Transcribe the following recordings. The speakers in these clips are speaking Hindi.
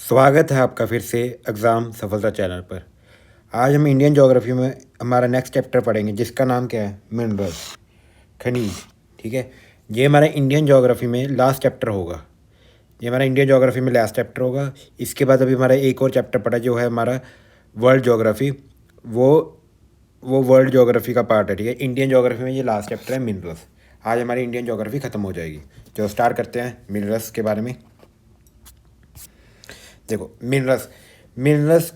स्वागत है आपका फिर से एग्ज़ाम सफलता चैनल पर। आज हम इंडियन ज्योग्राफी में हमारा नेक्स्ट चैप्टर पढ़ेंगे जिसका नाम क्या है, मिनरल्स, खनिज। ठीक है, ये हमारा इंडियन ज्योग्राफी में लास्ट चैप्टर होगा। ये हमारा इंडियन ज्योग्राफी में लास्ट चैप्टर होगा। इसके बाद अभी हमारा एक और चैप्टर पड़ा जो है हमारा वर्ल्ड ज्योग्राफी। वो वो वर्ल्ड ज्योग्राफी का पार्ट है। ठीक है, इंडियन ज्योग्राफी में ये लास्ट चैप्टर है, मिनरल्स। आज हमारी इंडियन ज्योग्राफी ख़त्म हो जाएगी। चलो स्टार्ट करते हैं मिनरल्स के बारे में। देखो, मिनरल्स मिनरल्स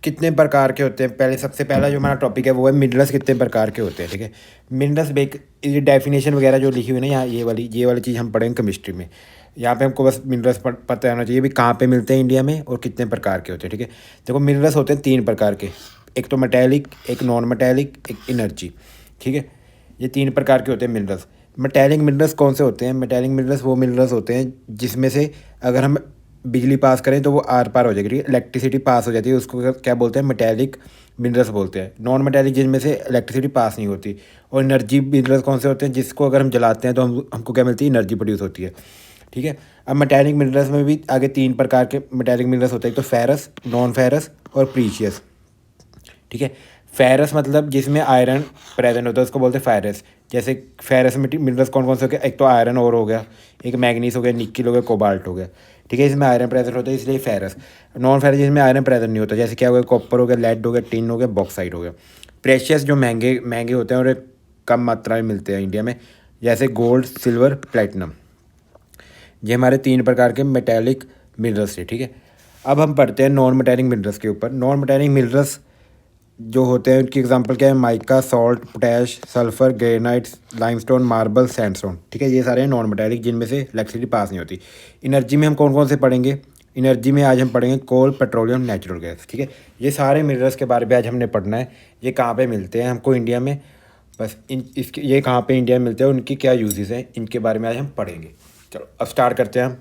कितने प्रकार के होते हैं। पहले सबसे पहला जो हमारा टॉपिक है वो है मिनरल्स कितने प्रकार के होते हैं। ठीक है, मिनरल्स बेक ये डेफिनेशन वगैरह जो लिखी हुई है ना, यहाँ ये वाली चीज़ हम पढ़ेंगे केमिस्ट्री में। यहाँ पे हमको बस मिनरल्स पता होना चाहिए भी कहाँ पे मिलते हैं इंडिया में और कितने प्रकार के होते हैं। ठीक है, देखो मिनरल्स होते हैं 3 प्रकार के, एक तो मेटेलिक, एक नॉन मेटेलिक, एक एनर्जी। ठीक है, ये 3 प्रकार के होते हैं मिनरल्स। मेटेलिक मिनरल्स कौन से होते हैं? मेटेलिक मिनरल्स वो मिनरल्स होते हैं जिसमें से अगर हम बिजली पास करें तो वो आर पार हो जाएगी। ठीक है, इलेक्ट्रिसिटी पास हो जाती है, उसको क्या बोलते हैं? मेटेलिक मिनरल्स बोलते हैं। नॉन मेटेलिक जिनमें से इलेक्ट्रिसिटी पास नहीं होती। और एनर्जी मिनरल्स कौन से होते हैं? जिसको अगर हम जलाते हैं तो हमको क्या मिलती है? एनर्जी प्रोड्यूस होती है। ठीक है, अब मेटेलिक मिनरल्स में भी आगे 3 प्रकार के मेटेलिक मिनरल्स होते हैं, एक तो फेरस, नॉन फेरस और प्रीशियस। ठीक है, फेरस मतलब जिसमें आयरन प्रेजेंट होता है उसको बोलते हैं फेरस। जैसे फेरस मिनरल्स कौन कौन से हो गए? एक तो आयरन और हो गया, एक मैग्नीज हो गया, निकिल हो गया, कोबाल्ट हो गया। ठीक है, इसमें आयरन प्रेजेंट होता है इसलिए फेरस। नॉन फेरस जिसमें आयरन प्रेजेंट नहीं होता, जैसे क्या हो गया? कॉपर हो गया, लेड हो गया, टिन हो गया, बॉक्साइट हो गया। प्रेशियस जो महंगे महंगे होते हैं और कम मात्रा में मिलते हैं इंडिया में, जैसे गोल्ड, सिल्वर, प्लेटिनम। ये हमारे 3 प्रकार के मेटेलिक मिनरल्स है। ठीक है, अब हम पढ़ते हैं नॉन मेटेलिक मिनरल्स के ऊपर। नॉन मेटेलिक मिनरल्स जो होते हैं उनकी एग्जांपल क्या है? Mica, salt, potash, sulphur, granite, limestone, marble, sandstone. ठीक है, ये सारे हैं नॉन मेटेलिक जिनमें से इलेक्ट्रिसिटी पास नहीं होती। एनर्जी में हम कौन कौन से पढ़ेंगे? एनर्जी में आज हम पढ़ेंगे कोल, पेट्रोलियम, नेचुरल गैस। ठीक है, ये सारे मिनरल्स के बारे में आज हमने पढ़ना है। ये कहाँ पे मिलते हैं हमको इंडिया में, बस इसके ये कहाँ पे इंडिया में मिलते हैं, उनकी क्या यूजेस हैं, इनके बारे में आज हम पढ़ेंगे। चलो अब स्टार्ट करते हैं हम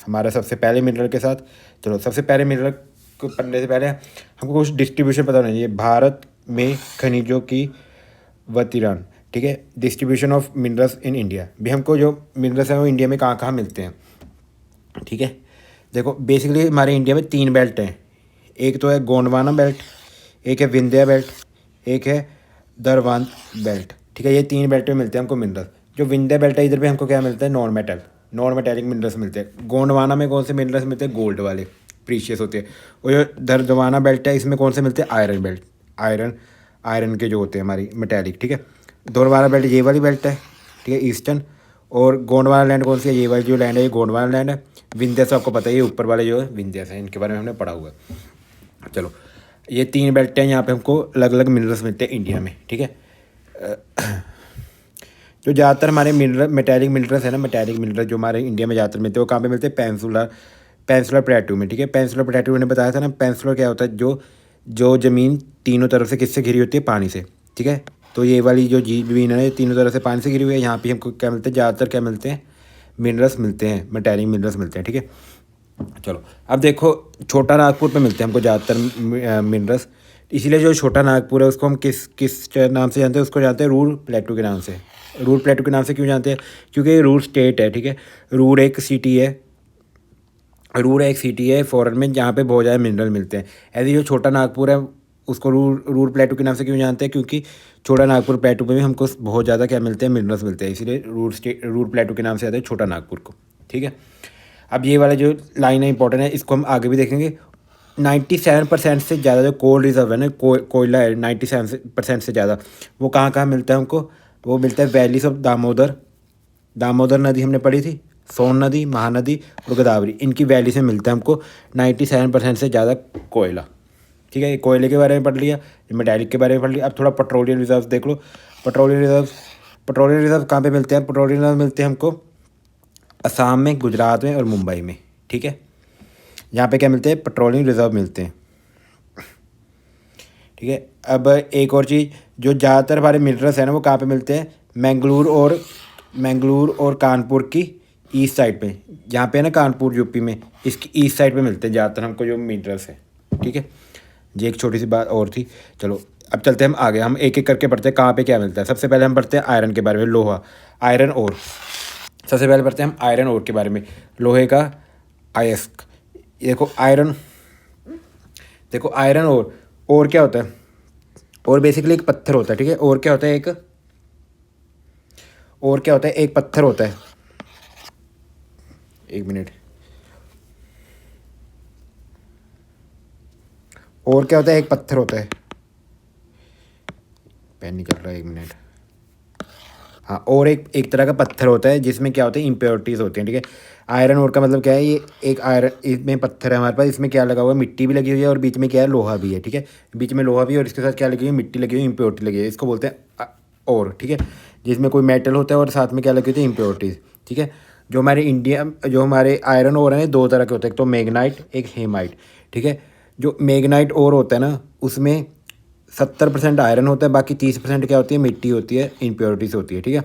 हमारे सबसे पहले मिनरल के साथ। चलो सबसे पहले मिनरल को पढ़ने से पहले हमको कुछ डिस्ट्रीब्यूशन पता होना चाहिए। भारत में खनिजों की वतीरान। ठीक है, distribution of minerals in India. भी हमको जो मिनरल्स हैं वो इंडिया में कहाँ कहाँ मिलते हैं। ठीक है, देखो बेसिकली हमारे इंडिया में 3 बेल्ट हैं। एक तो है गोंडवाना बेल्ट, एक है विंध्या बेल्ट, एक है दरवान बेल्ट। ठीक है, ये 3 बेल्ट में मिलते हैं हमको मिनरल्स। जो विंध्या बेल्ट है इधर पे हमको क्या मिलता है? नॉन मेटेलिक मिनरल्स मिलते हैं। गोंडवाना में कौन से मिनरल्स मिलते हैं? गोल्ड वाले, प्रीशियस होते हैं। और जो दरवाना बेल्ट है इसमें कौन से मिलते हैं? आयरन बेल्ट, आयरन के जो होते हैं हमारी मेटेलिक। ठीक है, दरवाना बेल्ट ये वाली बेल्ट है। ठीक है, ईस्टर्न। और गोंडवाना लैंड कौन सी है? ये वाली जो लैंड है ये गोंडवाना लैंड है। विंध्या से आपको पता है ये ऊपर वाले जो है विंध्या है, इनके बारे में हमने पढ़ा हुआ है। चलो ये 3 बेल्ट हैं, यहाँ पे हमको अलग अलग मिनरल्स मिलते हैं इंडिया में। ठीक है, जो ज़्यादातर हमारे मेटेलिक मिनरल्स है ना, मेटेलिक मिनरल जो हमारे इंडिया में ज़्यादातर मिलते हैं वो कहाँ पे मिलते हैं? पेंसुलर प्लेटू में। ठीक है, पेंसुलर प्लेटू मैंने बताया था ना, पेंसुलर क्या होता है? जो जो ज़मीन तीनों तरफ से किससे घिरी होती है? पानी से। ठीक है, तो ये वाली जो ज़मीन है ये तीनों तरफ से पानी से घिरी हुई है। यहाँ पे हमको क्या मिलते हैं? ज़्यादातर क्या मिलते हैं? मिनरल्स मिलते हैं, मेटेलिक मिनरल्स मिलते हैं। ठीक है, चलो अब देखो छोटा नागपुर पे मिलते हैं हमको ज़्यादातर मिनरल्स। इसीलिए जो छोटा नागपुर है उसको हम किस किस नाम से जानते हैं? उसको जानते हैं रूर प्लेटू के नाम से। रूर प्लेटू के नाम से क्यों जानते हैं? क्योंकि रूर स्टेट है। ठीक है, रूर एक सिटी है, फॉरेन में, जहाँ पे बहुत ज़्यादा मिनरल मिलते हैं। ऐसे जो छोटा नागपुर है उसको रूर प्लेटू के नाम से क्यों जानते हैं? क्योंकि छोटा नागपुर प्लेटू में भी हमको बहुत ज़्यादा क्या मिलते हैं? मिनरल्स मिलते हैं, इसीलिए रूर प्लेटू के नाम से आता है छोटा नागपुर को। ठीक है, अब ये वाला जो लाइन है इंपॉर्टेंट है, इसको हम आगे भी देखेंगे। 97% से ज़्यादा जो कोल रिजर्व है ना, कोयला है 97% से ज़्यादा, वो कहाँ कहाँ मिलता है हमको? वो मिलता है वैलीज ऑफ दामोदर नदी हमने पढ़ी थी, सोन नदी, महानदी और गोदावरी, इनकी वैली से मिलता है हमको 97% से ज़्यादा कोयला। ठीक है, ये कोयले के बारे में पढ़ लिया, मेटालिक के बारे में पढ़ लिया। अब थोड़ा पेट्रोलियम रिजर्व देख लो। पेट्रोलियम रिजर्व कहाँ पे मिलते हैं? पेट्रोलियम रिजर्व मिलते हैं हमको असम में, गुजरात में और मुंबई में। ठीक है, यहाँ पे क्या मिलते हैं? पेट्रोलियम रिजर्व मिलते हैं। ठीक है, अब एक और चीज़, जो ज़्यादातर हमारे मिनरल्स हैं ना वो कहाँ पे मिलते हैं? मैंगलोर और कानपुर की ईस्ट साइड पे। यहाँ पे है ना कानपुर यूपी में, इसकी ईस्ट साइड पे मिलते हैं ज़्यादातर हमको जो मिनरल्स हैं। ठीक है, ये एक छोटी सी बात और थी। चलो अब चलते हैं हम आगे, हम एक एक करके पढ़ते हैं कहाँ पे क्या मिलता है। सबसे पहले हम पढ़ते हैं आयरन के बारे में, लोहा, आयरन ओर। सबसे पहले पढ़ते हैं हम आयरन ओर के बारे में। लोहे का अयस्क, ये देखो आयरन, देखो आयरन और क्या होता है, और बेसिकली एक पत्थर होता है, ठीक है। और क्या होता है, एक पत्थर होता है, एक मिनट, और क्या होता है, एक पत्थर होता है, पेन नहीं चल रहा है, एक मिनट। हाँ, और एक तरह का पत्थर होता है जिसमें क्या होता है, इम्प्योरिटीज़ होती हैं, ठीक है। आयरन ओर का मतलब क्या है, ये एक आयरन, इसमें पत्थर है हमारे पास, इसमें क्या लगा हुआ है, मिट्टी भी लगी हुई है, और बीच में क्या है, लोहा भी है, ठीक है। बीच में लोहा भी है और इसके साथ क्या लगी हुई है, मिट्टी लगी हुई है, इम्प्योरिटी लगी है, इसको बोलते हैं और, ठीक है। जिसमें कोई मेटल होता है और साथ में क्या लगी होती है, इम्प्योरिटीज़, ठीक है। जो हमारे आयरन ओर है, दो तरह के होते हैं, एक तो मैग्नाइट, एक हेमाइट, ठीक है। जो मैग्नाइट ओर होता है ना, उसमें 70% आयरन होता है, बाकी 30% क्या होती है, मिट्टी होती है, इम्प्योरिटीज़ होती है, ठीक है।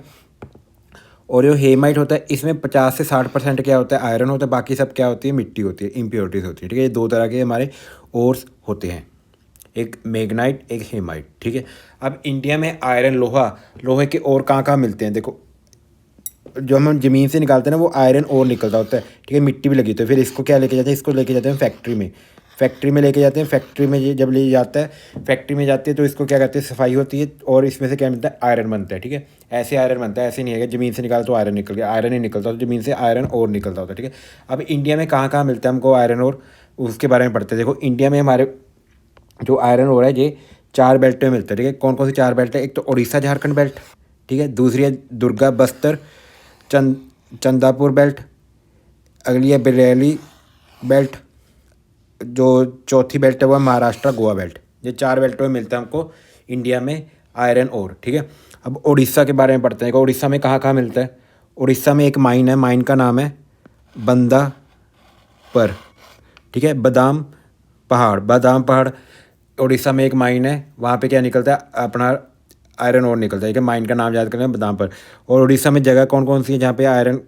और जो हेमाइट होता है, इसमें 50 से 60% क्या होता है, आयरन होता है, बाकी सब क्या होती है, मिट्टी होती है, इम्प्योरिटीज़ होती है, ठीक है। ये दो तरह के हमारे ओर्स होते हैं, एक मैग्नाइट, एक हेमाइट, ठीक है। अब इंडिया में आयरन, लोहे के और कहाँ मिलते हैं, देखो जो हम ज़मीन से निकालते हैं ना, वो आयरन और निकलता होता है, ठीक है। मिट्टी भी लगी होती है, फिर इसको क्या लेके जाते हैं, इसको लेके जाते हैं फैक्ट्री में लेके जाते हैं। फैक्ट्री में जब ले जाता है, फैक्ट्री में जाती है तो इसको क्या करते हैं, सफाई होती है, और इसमें से क्या मिलता है, आयरन बनता है, ठीक है। ऐसे आयरन बनता है, ऐसे नहीं है कि ज़मीन से निकाल तो आयरन निकल गया, आयरन ही निकलता, तो ज़मीन से आयरन और निकलता होता है, ठीक है। अब इंडिया में कहाँ कहाँ मिलता है हमको आयरन और, उसके बारे में पढ़ते हैं। देखो इंडिया में हमारे जो आयरन और है, ये 4 बेल्ट में मिलता है, ठीक है। कौन कौन सी 4 बेल्ट है, एक तो उड़ीसा झारखंड बेल्ट, ठीक है। दूसरी है दुर्गा बस्तर चंदापुर बेल्ट, अगली है बरेली बेल्ट, जो चौथी बेल्ट है वो है महाराष्ट्र गोवा बेल्ट। ये 4 बेल्टों में मिलता है हमको इंडिया में आयरन ओर, ठीक है। अब उड़ीसा के बारे में पढ़ते हैं, उड़ीसा में कहाँ कहाँ मिलता है। उड़ीसा में एक माइन है, माइन का नाम है बंदा पर, ठीक है। बादाम पहाड़ उड़ीसा में एक माइन है, वहाँ पे क्या निकलता है, अपना आयरन ओर निकलता है, ठीक है। माइन का नाम याद करना है, बादाम पर। और उड़ीसा में जगह कौन कौन सी है जहाँ पे आयरन,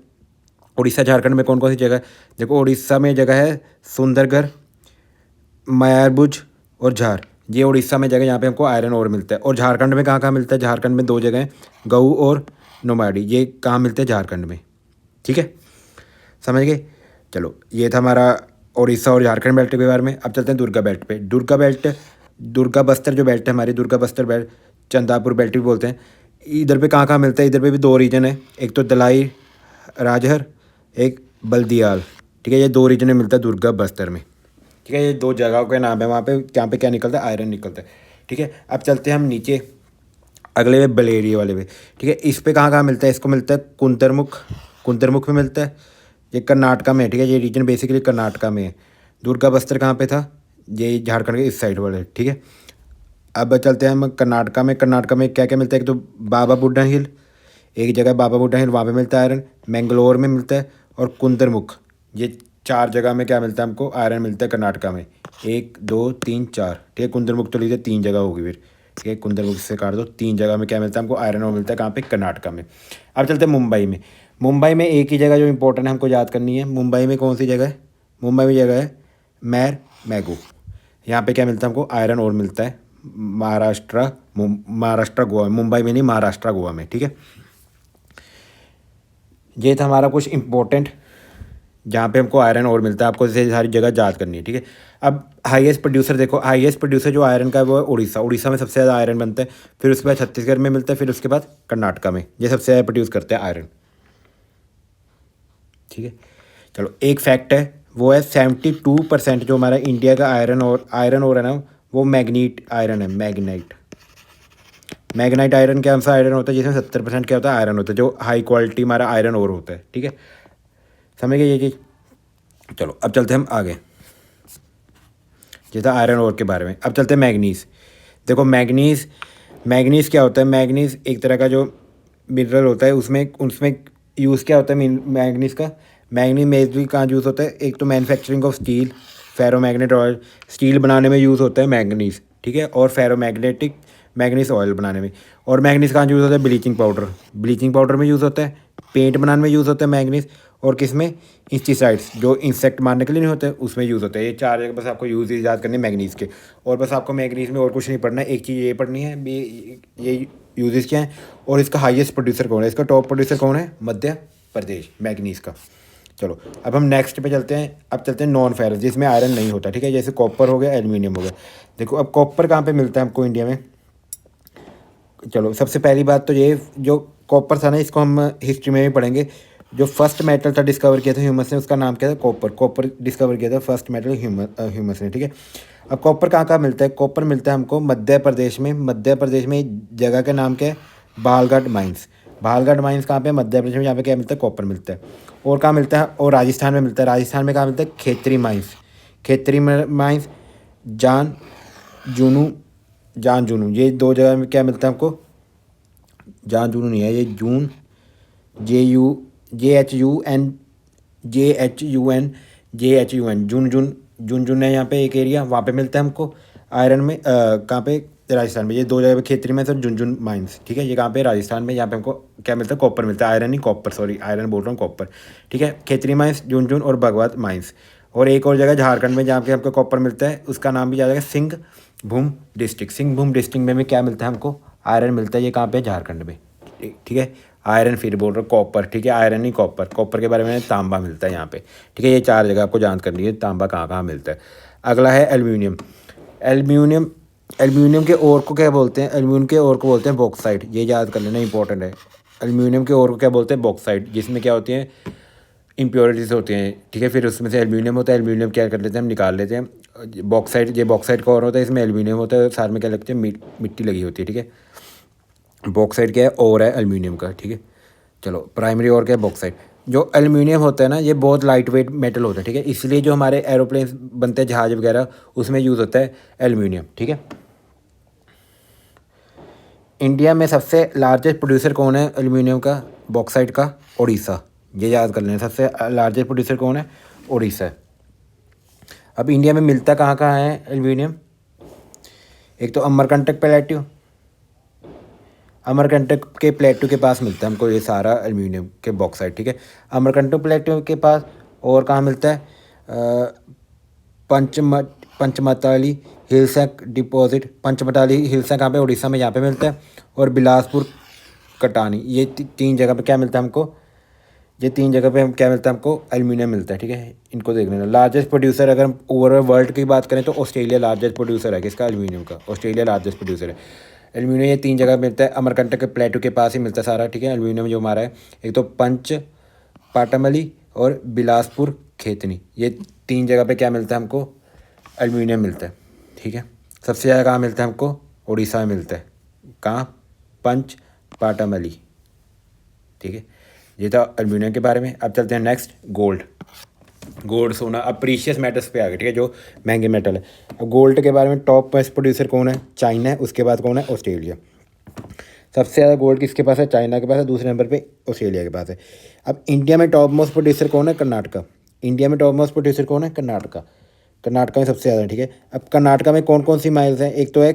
उड़ीसा झारखंड में कौन कौन सी जगह है, देखो उड़ीसा में जगह है सुंदरगढ़, मायारभुज और झार, ये उड़ीसा में जगह जहाँ पे हमको आयरन ओर मिलता है। और झारखंड में कहाँ कहाँ मिलता है, झारखंड में 2 जगह हैं, गऊ और नोमाड़ी, ये कहाँ मिलते हैं, झारखंड में, ठीक है। समझ गए, चलो ये था हमारा उड़ीसा और झारखंड बेल्ट के बारे में। अब चलते हैं दुर्गा बेल्ट पे। दुर्गा बस्तर जो बेल्ट है हमारी, दुर्गा बस्तर बेल्ट, चंदापुर बेल्ट भी बोलते हैं। इधर पे कहाँ कहाँ मिलता है, इधर पे भी 2 रीजन है, एक तो दलाई राजहर, एक बल्दियाल, ठीक है। ये 2 रीजन में मिलता है दुर्गा बस्तर में, ठीक है। ये 2 जगहों के नाम है, वहाँ पे जहाँ पे क्या निकलता है, आयरन निकलता है, ठीक है। अब चलते हैं हम नीचे अगले में बलेरिया वाले पे, ठीक है। इस पे कहाँ कहाँ मिलता है, इसको मिलता है कुंतरमुख में मिलता है, ये कर्नाटका में है, ठीक है। ये रीजन बेसिकली कर्नाटका में है। दुर्गा बस्तर कहाँ पे था, ये झारखंड के इस साइड वाले, ठीक है। अब चलते हैं हम कर्नाटका में क्या क्या मिलता है, एक तो बाबा बुड्ढा हिल, एक जगह बाबा बुड्ढा हिल, वहाँ पे मिलता है आयरन, मैंगलोर में मिलता है, और कुंतरमुख, ये 4 जगह में क्या मिलता है हमको, आयरन मिलता है कर्नाटका में। 1 2 3 4, ठीक है। कुंतरमुख तो लीजिए 3 जगह होगी फिर, ठीक है। कुंतरमुख से काट दो, 3 जगह में क्या मिलता है हमको, आयरन और मिलता है, कहाँ पे, कर्नाटका में। अब चलते हैं मुंबई में एक ही जगह जो इंपॉर्टेंट है हमको याद करनी है। मुंबई में कौन सी जगह है, मुंबई में जगह है मैगू, यहाँ पे क्या मिलता है हमको, आयरन और मिलता है, महाराष्ट्र गोवा में, मुंबई में नहीं, महाराष्ट्र गोवा में, ठीक है। ये था हमारा कुछ इंपॉर्टेंट जहाँ पे हमको आयरन और मिलता है, आपको इसे सारी जगह याद करनी है, ठीक है। अब हाईएस्ट प्रोड्यूसर देखो, हाईएस्ट प्रोड्यूसर जो आयरन का है वो है उड़ीसा में सबसे ज़्यादा आयरन बनता है, फिर उसके बाद छत्तीसगढ़ में मिलता है, फिर उसके बाद कर्नाटका में, ये सबसे ज़्यादा प्रोड्यूस करते हैं आयरन, ठीक है। चलो एक फैक्ट है, वो है 72% जो हमारा इंडिया का आयरन और है ना, वो मैग्नीट आयरन है, मैग्नाइट आयरन क्या सा आयरन होता है, जिसमें 70% क्या होता है, आयरन होता है, जो हाई क्वालिटी हमारा आयरन और होता है, ठीक है। समझ गए ये चीज़। चलो अब चलते हैं हम आगे, जैसा आयरन ओर के बारे में। अब चलते हैं मैग्नीज़। देखो मैग्नीज़ क्या होता है, मैग्नीज़ एक तरह का जो मिनरल होता है, उसमें यूज़ क्या होता है मैग्नीज़ का, मैग्नीज मेजली कहाँ यूज़ होता है, एक तो manufacturing of steel, ferromagnet oil, steel बनाने में यूज़ होता है मैग्नीज़, ठीक है। और फेरोमैग्नेटिक मैग्नीज ऑयल बनाने में। और मैग्नीज कहाँ यूज़ होता है, ब्लीचिंग पाउडर में यूज़ होता है, पेंट बनाने में यूज़ होता है मैग्नीज, और किस में, इंसेक्टिसाइड्स जो इंसेक्ट मारने के लिए नहीं होते उसमें यूज़ होता है। ये 4 जगह बस आपको यूज़ याद करने मैग्नीज के। और बस आपको मैग्नीज में और कुछ नहीं पढ़ना है, एक चीज़ ये पढ़नी है, ये यूजेस क्या है और इसका हाईएस्ट प्रोड्यूसर कौन है। इसका टॉप प्रोड्यूसर कौन है, मध्य प्रदेश मैग्नीज का, चलो अब हम नेक्स्ट पे चलते हैं। अब चलते हैं नॉन फेरस जिसमें आयरन नहीं होता, ठीक है, जैसे कॉपर हो गया, एल्यूमिनियम हो गया। देखो अब कॉपर कहाँ पे मिलता है हमको इंडिया में। चलो सबसे पहली बात तो ये, जो कॉपर था ना, इसको हम हिस्ट्री में भी पढ़ेंगे। जो फर्स्ट मेटल था डिस्कवर किया था ह्यूमस ने, उसका नाम क्या था, कॉपर। कॉपर डिस्कवर किया था फर्स्ट मेटल ह्यूमस ने, ठीक है। अब कॉपर कहाँ कहाँ मिलता है, कॉपर मिलता है हमको मध्य प्रदेश में। मध्य प्रदेश में एक जगह का नाम क्या है, बालघाट माइंस। बालघाट माइंस कहाँ पे है, मध्य प्रदेश में, यहाँ पे क्या मिलता है, कॉपर मिलता है। और कहाँ मिलता है, और राजस्थान में मिलता है। राजस्थान में कहाँ मिलता है, खेतरी माइंस। खेतरी माइंस, जान जूनू, जान जूनू, ये दो जगह में क्या मिलता है हमको, जान जूनू नहीं है ये, जून, JUJHUN, JHUN, जून जून, जून जून है यहाँ पे एक एरिया, वहाँ पे मिलता है हमको आयरन में। कहाँ पे, राजस्थान में। ये दो जगह पे खेतरी में सर, झुंझुन माइंस, ठीक है। ये कहाँ पे, राजस्थान में। यहाँ पे हमको क्या मिलता है, कॉपर मिलता है। आयरन नहीं, कॉपर, सॉरी आयरन बोल रहा हूँ, कॉपर, ठीक है। खेतरी माइंस, झुंझुन और भगवत माइंस। और एक और जगह झारखंड में जहाँ पे हमको कॉपर मिलता है, उसका नाम भी याद है, सिंहभूम डिस्ट्रिक्ट। सिंहभूम डिस्ट्रिक्ट में भी क्या मिलता है हमको, आयरन मिलता है। ये कहाँ पे, झारखंड में, ठीक है। आयरन फिर बोल रहा हूँ, कॉपर, ठीक है, आयरन नहीं कॉपर। कॉपर के बारे में तांबा मिलता है यहाँ पे, ठीक है। ये चार जगह आपको जांच करनी है, तांबा कहाँ कहाँ मिलता है। अगला है एल्यूमिनियम। एल्यूमिनियम, एल्यूमिनियम के ओर को क्या बोलते हैं, एल्यूमिनियम के ओर को बोलते हैं बॉक्साइट। ये याद कर लेना, इंपॉर्टेंट है। एल्यूमिनियम के ओर को क्या बोलते हैं, बॉक्साइट, जिसमें क्या होती है, इम्प्योरिटीज होती हैं, ठीक है। फिर उसमें से एल्यूमिनियम होता है। एल्यूमिनियम क्या कर लेते हैं, हम निकाल लेते हैं। बॉक्साइट, ये बॉक्साइट का और होता है, इसमें एल्यूमिनियम होता है, साथ में क्या लगती है, मिट्टी लगी होती है, ठीक है। बॉक्साइट क्या है, और है एल्यूमिनियम का, ठीक है। चलो प्राइमरी और क्या है, बॉक्साइट। जो एल्यूमिनियम होता है ना, ये बहुत लाइट वेट मेटल होता है, ठीक है। इसलिए जो हमारे एरोप्लेन बनते हैं, जहाज वगैरह, उसमें यूज़ होता है एल्यूमिनियम, ठीक है। इंडिया में सबसे लार्जेस्ट प्रोड्यूसर कौन है एल्यूमिनियम का, बॉक्साइट का, उड़ीसा। ये याद कर लेना, सबसे लार्जेस्ट प्रोड्यूसर कौन है, उड़ीसा। अब इंडिया में मिलता कहाँ कहाँ है एल्यूमिनियम, एक तो अमरकंटक प्लेट्यू, अमरकंटक के प्लेट्यू के पास मिलता है हमको ये सारा एल्यूमिनियम के बॉक्साइट, ठीक है। अमरकंटक प्लेट्यू के पास। और कहाँ मिलता है, पंचमताली हिल्सैक डिपॉजिट। पंचमताली हिल्सैक कहाँ पे, उड़ीसा में, यहाँ पे मिलता है। और बिलासपुर कटानी, ये तीन जगह पे क्या मिलता है हमको, ये तीन जगह पे हम क्या मिलता है हमको, एल्यूमिनियम मिलता है, ठीक है। इनको देख लेना। लार्जेस्ट प्रोड्यूसर अगर हम ओवरऑल वर्ल्ड की बात करें तो ऑस्ट्रेलिया लार्जेस्ट प्रोड्यूसर है किसका, एल्यूमिनियम का। ऑस्ट्रेलिया लार्जेस्ट प्रोड्यूसर है एल्यूमिनियम। ये तीन जगह मिलता है, अमरकंटक के प्लेटू के पास ही मिलता है सारा, ठीक है। एल्यूमिनियम जो हमारा है, एक तो पंच पाटमली और बिलासपुर खेतनी, ये तीन जगह पे क्या मिलता है हमको, एल्यूमिनियम मिलता है, ठीक है। सबसे ज़्यादा कहाँ मिलता है हमको, उड़ीसा में मिलता है। कहाँ, पंच पाटमली, ठीक है। ये था एल्यूमिनियम के बारे में। अब चलते हैं नेक्स्ट, गोल्ड। गोल्ड, सोना। अब प्रीशियस मेटल्स पे आ गए, ठीक है, जो महंगे मेटल है। अब गोल्ड के बारे में टॉप मोस्ट प्रोड्यूसर कौन है, चाइना है। उसके बाद कौन है, ऑस्ट्रेलिया। सबसे ज़्यादा गोल्ड किसके पास है, चाइना के पास है। दूसरे नंबर पे ऑस्ट्रेलिया के पास है। अब इंडिया में टॉप मोस्ट प्रोड्यूसर कौन है, कर्नाटका। इंडिया में टॉप मोस्ट प्रोड्यूसर कौन है, कर्नाटका। कर्नाटका में सबसे ज़्यादा, ठीक है। अब कर्नाटका में कौन कौन सी माइल्स हैं, एक तो है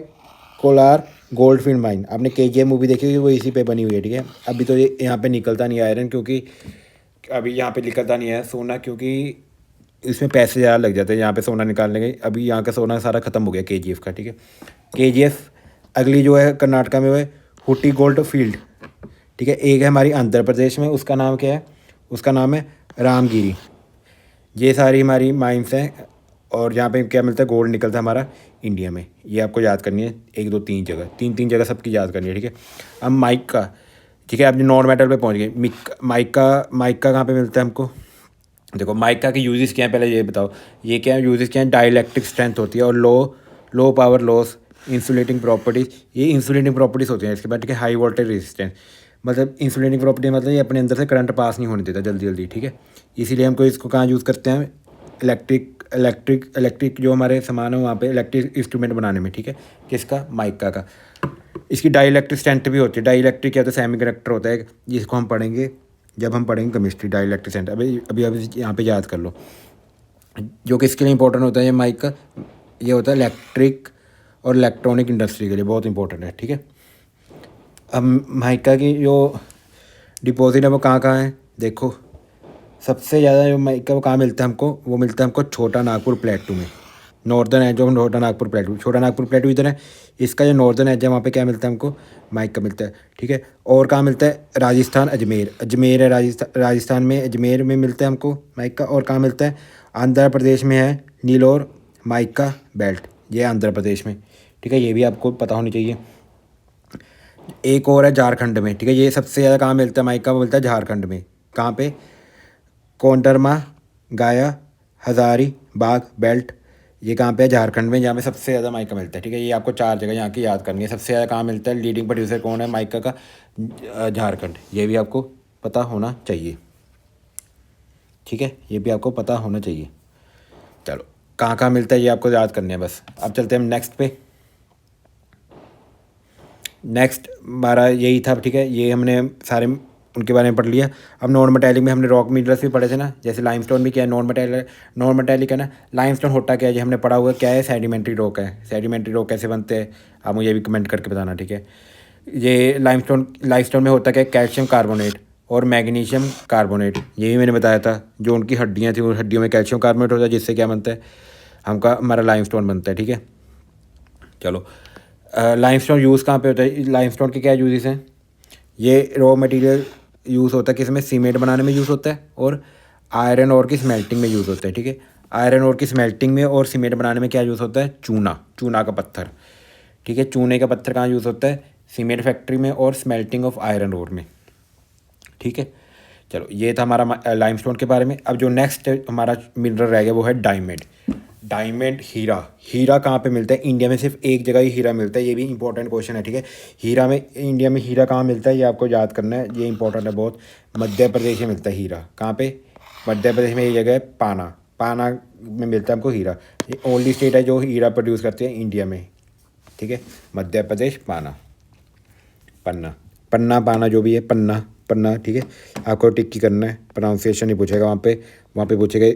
कोलार गोल्ड फील्ड माइन। आपने KGF मूवी देखी होगी, वो इसी पे बनी हुई है, ठीक है। अभी तो ये यहाँ पे निकलता नहीं आयरन, क्योंकि अभी यहाँ पे निकलता नहीं है सोना, क्योंकि इसमें पैसे ज़्यादा लग जाते हैं यहाँ पे सोना निकालने के। अभी यहाँ का सोना सारा ख़त्म हो गया KGF का, ठीक है। KGF अगली जो है कर्नाटका में, वो है हुटी गोल्ड फील्ड, ठीक है। एक है हमारी आंध्र प्रदेश में, उसका नाम क्या है, उसका नाम है रामगिरी। ये सारी हमारी माइंस हैं। और यहाँ पे क्या मिलता है, गोल्ड निकलता है हमारा इंडिया में। ये आपको याद करनी है, एक दो तीन जगह, तीन जगह सबकी याद करनी है, ठीक है। अब माइका, ठीक है, अपने नॉन मेटल पे पहुँच गए। माइका कहाँ पे मिलता है हमको, देखो माइका के यूजेस क्या हैं, पहले ये बताओ ये क्या है, यूजेस क्या है, डाइलेक्ट्रिक स्ट्रेंथ होती है, और low power loss, insulating properties, ये इंसुलेटिंग प्रॉपर्टीज़ होती हैं। इसके बाद, ठीक है, हाई वोल्टेज रेजिस्टेंस, मतलब इंसुलेटिंग प्रॉपर्टी मतलब ये अपने अंदर से करंट पास नहीं होने देता जल्दी जल्दी, ठीक है। इसीलिए हमको इसको कहाँ यूज़ करते हैं, इलेक्ट्रिक जो हमारे सामान है वहाँ पे इलेक्ट्रिक इंस्ट्रूमेंट बनाने में, ठीक है। किसका, माइका का। इसकी डाइलेक्ट्रिक स्ट्रेंथ भी होती है। डाइलेक्ट्रिक क्या होता है, सेमीकंडक्टर होता है, जिसको हम पढ़ेंगे जब हम पढ़ेंगे केमिस्ट्री। डाइलेक्ट्रिक स्ट्रेंथ अभी यहाँ पे याद कर लो। जो किसके लिए इंपॉर्टेंट होता है ये माइका, ये होता है इलेक्ट्रिक और इलेक्ट्रॉनिक इंडस्ट्री के लिए बहुत इंपॉर्टेंट है, ठीक है। अब माइका की जो डिपॉजिट है वो कहाँ कहाँ है, देखो सबसे ज़्यादा जो माइका वो कहाँ मिलता है हमको, वो मिलता है हमको छोटा नागपुर प्लेटू में, नॉर्दर्न एज ऑफ छोटा नागपुर प्लेटू, छोटा नागपुर प्लेटू इधर है, इसका जो नॉर्दर्न एज है वहाँ पे क्या मिलता है हमको, माइका मिलता है, ठीक है। और कहाँ मिलता है, राजस्थान अजमेर, अजमेर है राजस्थान में, अजमेर में मिलता है हमको माइका। और कहाँ मिलता है, आंध्र प्रदेश में है नीलोर माइका बेल्ट, ये आंध्र प्रदेश में, ठीक है, ये भी आपको पता होनी चाहिए। एक और है झारखंड में, ठीक है, ये सबसे ज़्यादा कहाँ मिलता है माइका, वो मिलता है झारखंड में। कहाँ पे, कोंडरमा, गाया, हजारी बाग बेल्ट, ये कहाँ पे है, झारखंड में, जहाँ पे सबसे ज़्यादा माइका मिलता है, ठीक है। ये आपको 4 जगह यहाँ की याद करनी है। सबसे ज़्यादा कहाँ मिलता है, लीडिंग प्रोड्यूसर कौन है माइका का, झारखंड, ये भी आपको पता होना चाहिए, ठीक है, ये भी आपको पता होना चाहिए। चलो, कहाँ कहाँ मिलता है ये आपको याद करने है बस। अब चलते हैं हम नेक्स्ट पे। नेक्स्ट हमारा यही था, ठीक है, ये हमने सारे उनके बारे में पढ़ लिया। अब नॉन मेटेलिक में हमने रॉक मिनरल्स भी पढ़े थे ना, जैसे लाइमस्टोन भी क्या है, नॉन मेटेलिक है ना। लाइमस्टोन होता क्या है, ये हमने पढ़ा हुआ क्या है, सेडिमेंट्री रॉक है। सेडिमेंट्री रॉक कैसे बनते हैं आप मुझे भी कमेंट करके बताना, ठीक है। ये लाइमस्टोन में होता क्या है, कैल्शियम कार्बोनेट और मैग्नीशियम कार्बोनेट, ये भी मैंने बताया था। जो उनकी हड्डियाँ थी, उन हड्डियों में कैल्शियम कार्बोनेट होता है, जिससे क्या बनता है, हमारा लाइमस्टोन बनता है, ठीक है। चलो, लाइमस्टोन यूज़ कहाँ पे होता है, लाइमस्टोन के क्या यूजेस हैं, ये रॉ मटेरियल यूज़ होता है किसमें, सीमेंट बनाने में यूज़ होता है, और आयरन और की स्मेल्टिंग में यूज़ होता है, ठीक है। आयरन और की स्मेल्टिंग में और सीमेंट बनाने में क्या यूज़ होता है, चूना का पत्थर, ठीक है। चूने का पत्थर कहाँ यूज़ होता है, सीमेंट फैक्ट्री में और स्मेल्टिंग ऑफ आयरन ओर में, ठीक है। चलो, ये था हमारा लाइमस्टोन के बारे में। अब जो नेक्स्ट हमारा मिनरल रह गया वो है डायमंड। डायमंड, हीरा कहाँ पे मिलता है, इंडिया में सिर्फ एक जगह ही हीरा मिलता है, ये भी इंपॉर्टेंट क्वेश्चन है, ठीक है। इंडिया में हीरा कहाँ मिलता है ये आपको याद करना है, ये इंपॉर्टेंट है बहुत। मध्य प्रदेश में मिलता है हीरा, कहाँ पे, मध्य प्रदेश में ये जगह है पाना में मिलता है हमको हीरा। ये ओनली स्टेट है जो हीरा प्रोड्यूस करते हैं इंडिया में, ठीक है। मध्य प्रदेश, पाना जो भी है, पन्ना, ठीक है। आपको टिक करना है, प्रोनाउंसिएशन ही पूछेगा वहाँ पे पूछेगा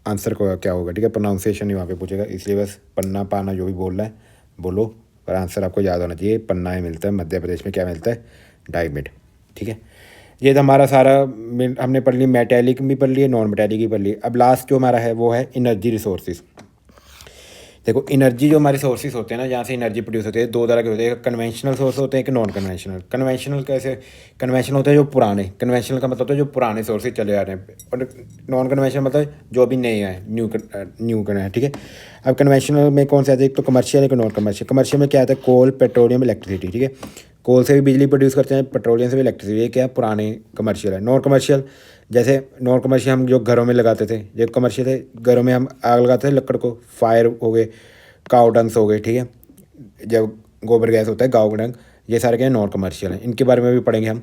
आंसर को क्या होगा, ठीक है। प्रोनाउंसिएशन ही वहाँ पे पूछेगा, इसलिए बस पन्ना पाना जो भी बोल रहा है बोलो, पर आंसर आपको याद होना चाहिए। पन्ना में मिलता है, मध्य प्रदेश में क्या मिलता है, डायमंड, ठीक है। ये तो हमारा सारा हमने पढ़ लिया, मेटेलिक भी पढ़ लिए, नॉन मेटेलिक भी पढ़ लिए। अब लास्ट जो हमारा है वो है एनर्जी रिसोर्सेज। देखो, एनर्जी जो हमारे सोर्सेज होते हैं ना, जहाँ से एनर्जी प्रोड्यूस होती है, 2 तरह के होते हैं, कन्वेंशनल सोर्स होते हैं, एक नॉन कन्वेंशनल। कन्वेंशनल कैसे, कन्वेंशनल होते हैं जो पुराने, कन्वेंशनल का मतलब होता है जो पुराने सोर्सेज चले आ रहे हैं, और नॉन कन्वेंशनल मतलब जो अभी नए हैं, न्यू करना है, ठीक है। अब कन्वेंशनल में कौन से आते हैं, एक तो कमर्शियल, एक नॉन कमर्शियल। कमर्शियल में क्या आता है, कोल, पेट्रोलियम, इलेक्ट्रिसिटी, ठीक है। कोल से भी बिजली प्रोड्यूस करते हैं, पेट्रोलियम से भी इलेक्ट्रिसिटी, ये क्या है, पुराने कमर्शियल है। नॉन कमर्शियल, जैसे नॉन कमर्शियल हम जो घरों में लगाते थे, जो कमर्शियल थे घरों में हम आग लगाते थे लकड़ को, फायर हो गए, काउ डंग्स हो गए, ठीक है, जब गोबर गैस होता है गाँव डंग, ये सारे क्या नॉन कमर्शियल हैं, इनके बारे में भी पढ़ेंगे हम,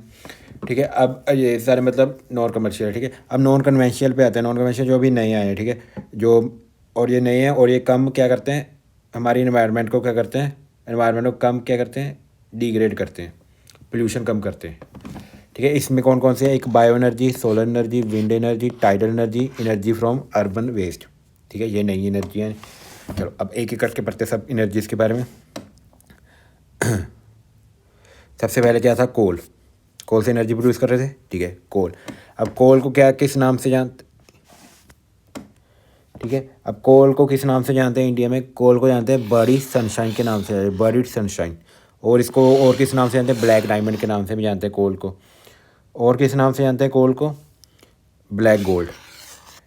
ठीक है। अब ये सारे मतलब नॉन कमर्शियल है, ठीक है। अब नॉन कन्वेंशनल पे आते हैं, नॉन कन्वेंशनल जो अभी नए आए हैं, ठीक है, जो और ये नए हैं, और ये कम क्या करते हैं, हमारी इन्वायरमेंट को क्या करते हैं, इन्वायरमेंट को कम क्या करते हैं, डिग्रेड करते हैं, पोल्यूशन कम करते हैं, ठीक है। इसमें कौन कौन से हैं, एक bio energy, solar energy, wind energy, tidal energy, energy from urban waste, ठीक है, ये नई एनर्जी हैं। चलो, अब एक एक करके पढ़ते सब एनर्जीज के बारे में। सबसे पहले क्या था, कोल से एनर्जी प्रोड्यूस कर रहे थे, ठीक है, कोल। अब कोल को क्या किस नाम से जानते, ठीक है। अब कोल को किस नाम से जानते हैं इंडिया में, कोल को जानते हैं बड़ी सनशाइन के नाम से, बड़ी सनशाइन। और इसको और किस नाम से जानते हैं, ब्लैक डायमंड के नाम से भी जानते हैं कोल को। और किस नाम से जानते हैं कोल को, ब्लैक गोल्ड।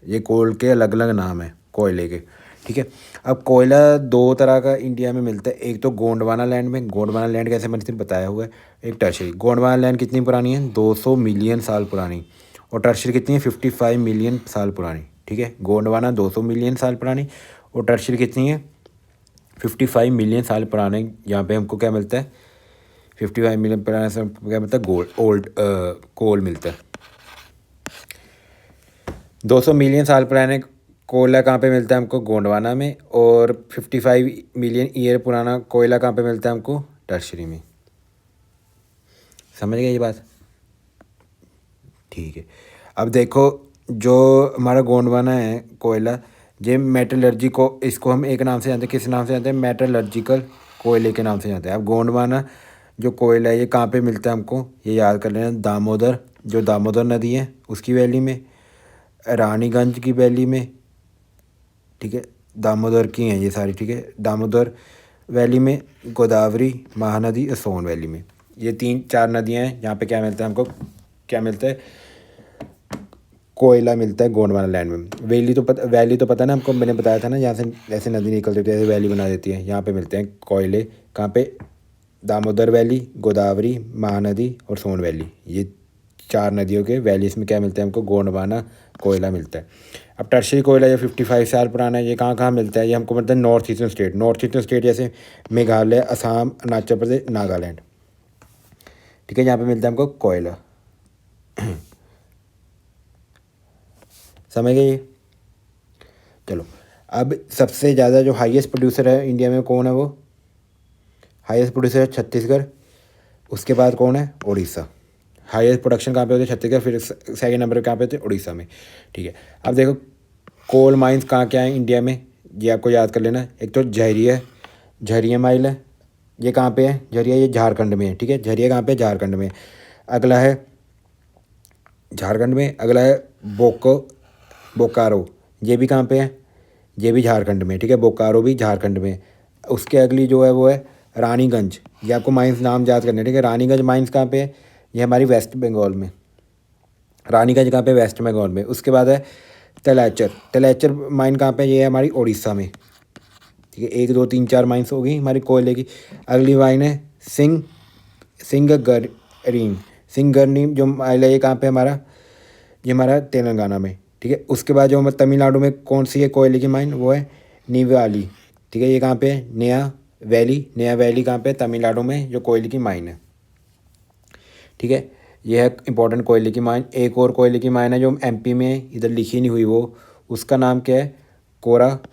ये कोल के अलग अलग नाम हैं कोयले के, ठीक है। अब कोयला 2 तरह का इंडिया में मिलता है, एक तो गोंडवाना लैंड में, गोंडवाना लैंड कैसे मैंने सिर्फ बताया हुआ है, एक टर्शरी। गोंडवाना लैंड कितनी पुरानी है, 200 मिलियन साल पुरानी, और टर्शरी कितनी है, 55 मिलियन साल पुरानी, ठीक है। गोंडवाना 200 मिलियन साल पुरानी, और टर्शरी कितनी है, 55 मिलियन साल पुराने। यहाँ पे हमको क्या मिलता है, 55 मिलियन पुराने से क्या मिलता है, कोल मिलता है। 200 मिलियन साल पुराने कोयला कहाँ पे मिलता है हमको, गोंडवाना में, और 55 मिलियन ईयर पुराना कोयला कहाँ पे मिलता है हमको, टर्शरी में। समझ गए ये बात, ठीक है। अब देखो, जो हमारा गोंडवाना है कोयला, ये मेटलर्जी को, इसको हम एक नाम से जानते हैं, किस नाम से जानते हैं, मेटलर्जिकल कोयले के नाम से जानते हैं। अब गोंडवाना जो कोयला है ये कहाँ पे मिलता है हमको, ये याद कर लेना, दामोदर, जो दामोदर नदी है उसकी वैली में, रानीगंज की वैली में, ठीक है, दामोदर की हैं ये सारी, ठीक है। दामोदर वैली में, गोदावरी, महानदी और सोन वैली में, ये 3-4 नदियाँ हैं। यहाँ पे क्या मिलता है हमको, क्या मिलता है, कोयला मिलता है गोंडवाना लैंड में। वैली तो पता ना हमको, मैंने बताया था ना, यहाँ से ऐसे नदी निकलती होती है, ऐसे वैली बना देती है। यहाँ पे मिलते हैं कोयले, कहाँ पे, दामोदर वैली, गोदावरी, महानदी और सोन वैली, ये 4 नदियों के वैलीज में क्या मिलता है हमको, गोंडवाना कोयला मिलता है। अब टर्शरी कोयला जो 55 साल पुराना है, ये कहाँ कहाँ मिलता है, ये हमको मिलता है नॉर्थ ईस्टर्न स्टेट जैसे मेघालय, असम, अरुणाचल प्रदेश, नागालैंड, ठीक है। यहाँ पे मिलता है हमको कोयला। समझ गए ये। चलो, अब सबसे ज़्यादा जो हाईएस्ट प्रोड्यूसर है इंडिया में कौन है, वो हाईएस्ट प्रोड्यूसर है छत्तीसगढ़। उसके बाद कौन है, उड़ीसा। हाईएस्ट प्रोडक्शन कहाँ पे होती है, छत्तीसगढ़। फिर सेकंड नंबर पे कहाँ पे होते हैं, उड़ीसा में, ठीक है। अब देखो कोल माइंस कहाँ क्या है इंडिया में, ये आपको याद कर लेना। एक तो झरिया, झरिया माइल है, ये कहाँ पे है, झरिया, ये झारखंड में है, ठीक है। झरिया कहाँ पे, झारखंड में। अगला है झारखंड में, अगला है बोकारो, ये भी कहाँ पे है, ये भी झारखंड में, ठीक है। बोकारो भी झारखंड में। उसके अगली जो है वो है रानीगंज, ये आपको माइंस नाम याद करने, ठीक है। रानीगंज माइंस कहाँ पे है, ये हमारी वेस्ट बंगाल में। रानीगंज कहाँ पे, वेस्ट बंगाल में। उसके बाद है तलैचर माइन कहाँ पे, ये है हमारी उड़ीसा में, ठीक है। 1 2 3 4 माइंस होगी हमारी कोयले की। अगली माइन है सिंगगरीन, सिंगरनीम जो माइल है, ये कहाँ पे हमारा, ये हमारा तेलंगाना में, ठीक है। उसके बाद जो हमारे तमिलनाडु में कौन सी है कोयले की माइन, वो है नीवाली, ठीक है। ये कहाँ पे है, नया वैली कहाँ पे, तमिलनाडु में, जो कोयले की माइन है, ठीक है। ये है इंपॉर्टेंट कोयले की माइन। एक और कोयले की माइन है जो एमपी में, इधर लिखी नहीं हुई वो, उसका नाम क्या है, कोराबा,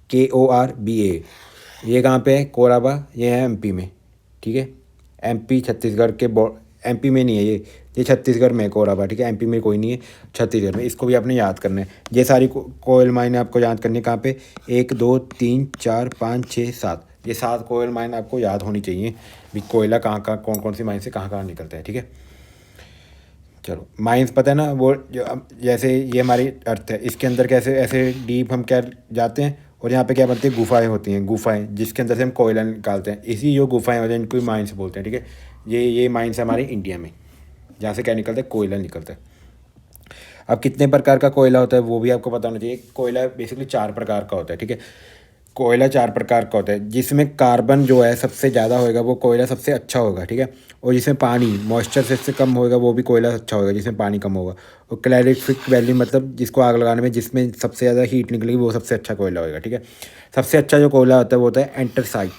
KORBA। ये कहाँ पे है, कोराबा, ये है एमपी में, ठीक है। एमपी छत्तीसगढ़ के एमपी में नहीं है ये छत्तीसगढ़ में है कोराबा, ठीक है। एमपी में कोई नहीं है, छत्तीसगढ़ में। इसको भी आपने याद करना है। ये सारी कोयल माइन आपको याद करनी है। कहाँ पे, 1 2 3 4 5 6 7, ये 7 कोयल माइन आपको याद होनी चाहिए भी, कोयला कहाँ कहाँ, कौन कौन सी माइन से कहाँ कहाँ निकलता है, ठीक है। चलो, माइंस पता है ना, वो जो जैसे ये हमारी अर्थ है, इसके अंदर कैसे ऐसे डीप हम क्या जाते हैं, और यहाँ पे क्या बनती है, गुफाएं होती हैं, गुफाएं जिसके अंदर से हम कोयला निकालते हैं। इसी जो गुफाएं होती हैं इनको माइंस बोलते हैं, ठीक है। ये माइंस है हमारे इंडिया में, जहाँ से क्या निकलता है, कोयला निकलता है। अब कितने प्रकार का कोयला होता है वो भी आपको पता होना चाहिए। कोयला बेसिकली 4 प्रकार का होता है, ठीक है। कोयला 4 प्रकार का होता है, जिसमें कार्बन जो है सबसे ज़्यादा होएगा वो कोयला सबसे अच्छा होगा, ठीक है। और जिसमें पानी मॉइस्चर से कम होएगा वो भी कोयला अच्छा होगा, जिसमें पानी कम होगा। और क्लैरिफिक वैल्यू मतलब जिसको आग लगाने में जिसमें सबसे ज़्यादा हीट निकलेगी वो सबसे अच्छा कोयला होएगा, ठीक है। सबसे अच्छा जो कोयला होता है वो होता है एंथ्रासाइट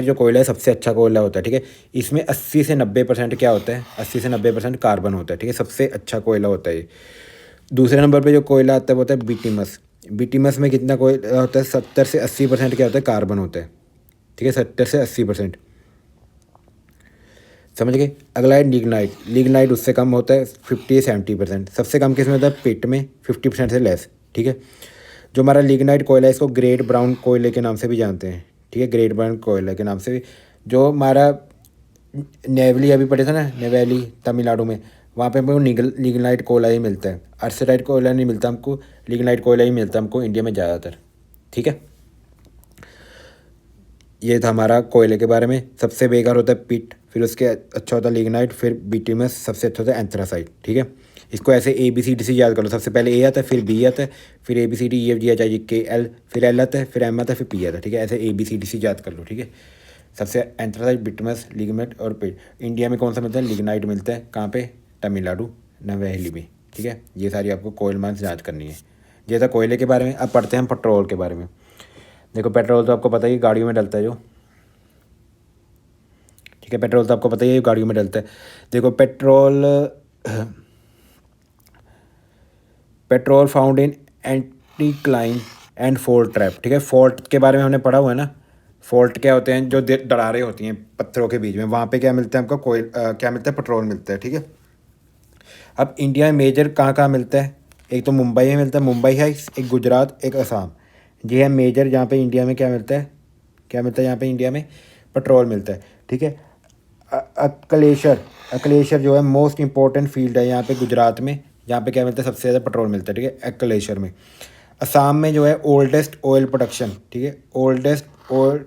जो कोयला है सबसे अच्छा कोयला होता है, ठीक है। इसमें 80 से 90% क्या होता है, 80 से 90% कार्बन होता है, ठीक है। सबसे अच्छा कोयला होता है ये। दूसरे नंबर पे जो कोयला आता है वो होता है बिटिमस में कितना कोयला होता है, 70 से 80% क्या होता है, कार्बन होता है, ठीक है। 70 से 80%, समझ गए। अगला है लिग्नाइट उससे कम होता है, 50 से 70%। सबसे कम किस में होता है, पिट में, 50% से लेस, ठीक है। जो हमारा लिग्नाइट कोयला है इसको ग्रेट ब्राउन कोयले के नाम से भी जानते हैं, ठीक है। ग्रेट ब्राउन कोयले के नाम से भी। जो हमारा नेवली अभी पढ़े थे ना, नेवैली तमिलनाडु में, वहाँ पे हमको लिग्नाइट कोयला ही मिलता है। अर्सेटाइट कोयला नहीं मिलता हमको, लिग्नाइट कोयला ही मिलता है हमको इंडिया में ज़्यादातर, ठीक है। ये था हमारा कोयले के बारे में। सबसे बेकार होता है पिट, फिर उसके अच्छा होता है लिग्नाइट, फिर बिटुमस, सबसे अच्छा होता है एंथ्रासाइट, ठीक है। इसको ऐसे ABCD से याद कर लो। सबसे पहले A आता है, फिर B आता है, फिर ABCDEFGHIJKL, फिर L आता है, फिर M आता है, फिर P आता है, ठीक है। ऐसे ABCD से याद कर लो, ठीक है। सबसे एंथ्रासाइट, बिटुमस, लिग्नाइट और पिट। इंडिया में कौन सा मिलता है, लिग्नाइट मिलता है। कहाँ पे, तमिलनाडु, नवेली में, ठीक है। ये सारी आपको कोयल माइंस याद करनी है। ये था कोयले के बारे में। अब पढ़ते हैं हम पेट्रोल के बारे में। देखो पेट्रोल तो आपको पता ही गाड़ियों में डलता है जो, ठीक है। पेट्रोल तो आपको पता ही है गाड़ियों में डलता है। देखो petrol found in anticline and fault trap, ठीक है। फॉल्ट के बारे में हमने पढ़ा हुआ है ना। फॉल्ट क्या होते हैं, जो दरारें होती हैं पत्थरों के बीच में, वहाँ पे क्या मिलता है हमको, क्या मिलता है, पेट्रोल मिलता है, ठीक है। अब इंडिया में मेजर कहाँ कहाँ मिलता है, एक तो मुंबई में मिलता है, मुंबई है एक, गुजरात, एक असम। ये है मेजर जहाँ पे इंडिया में क्या मिलता है, यहाँ पे इंडिया में पेट्रोल मिलता है, ठीक है। अकलेश्वर जो है मोस्ट इम्पोर्टेंट फील्ड है यहाँ पे गुजरात में, यहाँ पे क्या मिलता है, सबसे ज़्यादा पेट्रोल मिलता है, ठीक है, एक्का ग्लेशियर में। असम में जो है ओल्डेस्ट ऑयल प्रोडक्शन, ठीक है, ओल्डेस्ट ऑयल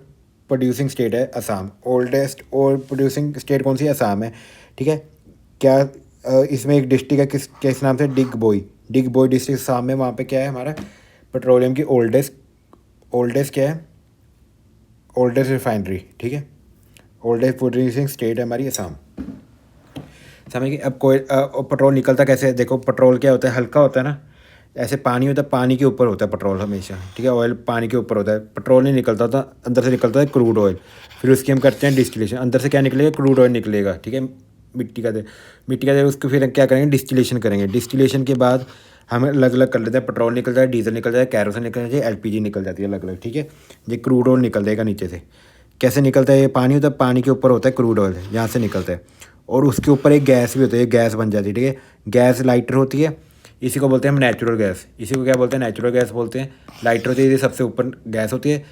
प्रोड्यूसिंग स्टेट है Assam. Oldest oil producing state कौन सी है, असम है, ठीक है। क्या इसमें एक डिस्ट्रिक्ट है, किस नाम से, डिगबोई। डिगबोई डिस्ट्रिक्ट असम में, वहाँ पे क्या है हमारा पेट्रोलियम की ओल्डेस्ट क्या है, ओल्डेस्ट रिफाइनरी, ठीक है। ओल्डेस्ट प्रोड्यूसिंग स्टेट है हमारी असम। समझ गए। अब कोई पेट्रोल निकलता कैसे है, देखो पेट्रोल क्या होता है, हल्का होता है ना, ऐसे पानी होता है, पानी के ऊपर होता है पेट्रोल हमेशा, ठीक है। ऑयल पानी के ऊपर होता है, पेट्रोल नहीं निकलता होता, अंदर से निकलता है क्रूड ऑयल। फिर उसकी हम करते हैं डिस्टिलेशन, अंदर से क्या निकलेगा, क्रूड ऑयल निकलेगा, ठीक है। मिट्टी का दे उसको फिर क्या करेंगे, डिस्टिलेशन करेंगे। डिस्टिलेशन के बाद हम अलग अलग कर लेते हैं, पेट्रोल निकल जाए, डीजल निकल जाए, कैरोसिन निकल जाए, एलपीजी निकल जाती है अलग अलग, ठीक है। ये क्रूड ऑयल निकल जाएगा नीचे से। कैसे निकलता है, ये पानी होता है, पानी के ऊपर होता है क्रूड ऑयल, यहाँ से निकलता है। और उसके ऊपर एक गैस भी होती है, गैस बन जाती है, ठीक है। गैस लाइटर होती है, इसी को बोलते हैं हम नेचुरल गैस। इसी को क्या बोलते हैं, नेचुरल गैस बोलते हैं। लाइटर होती है, ये सबसे ऊपर गैस होती है।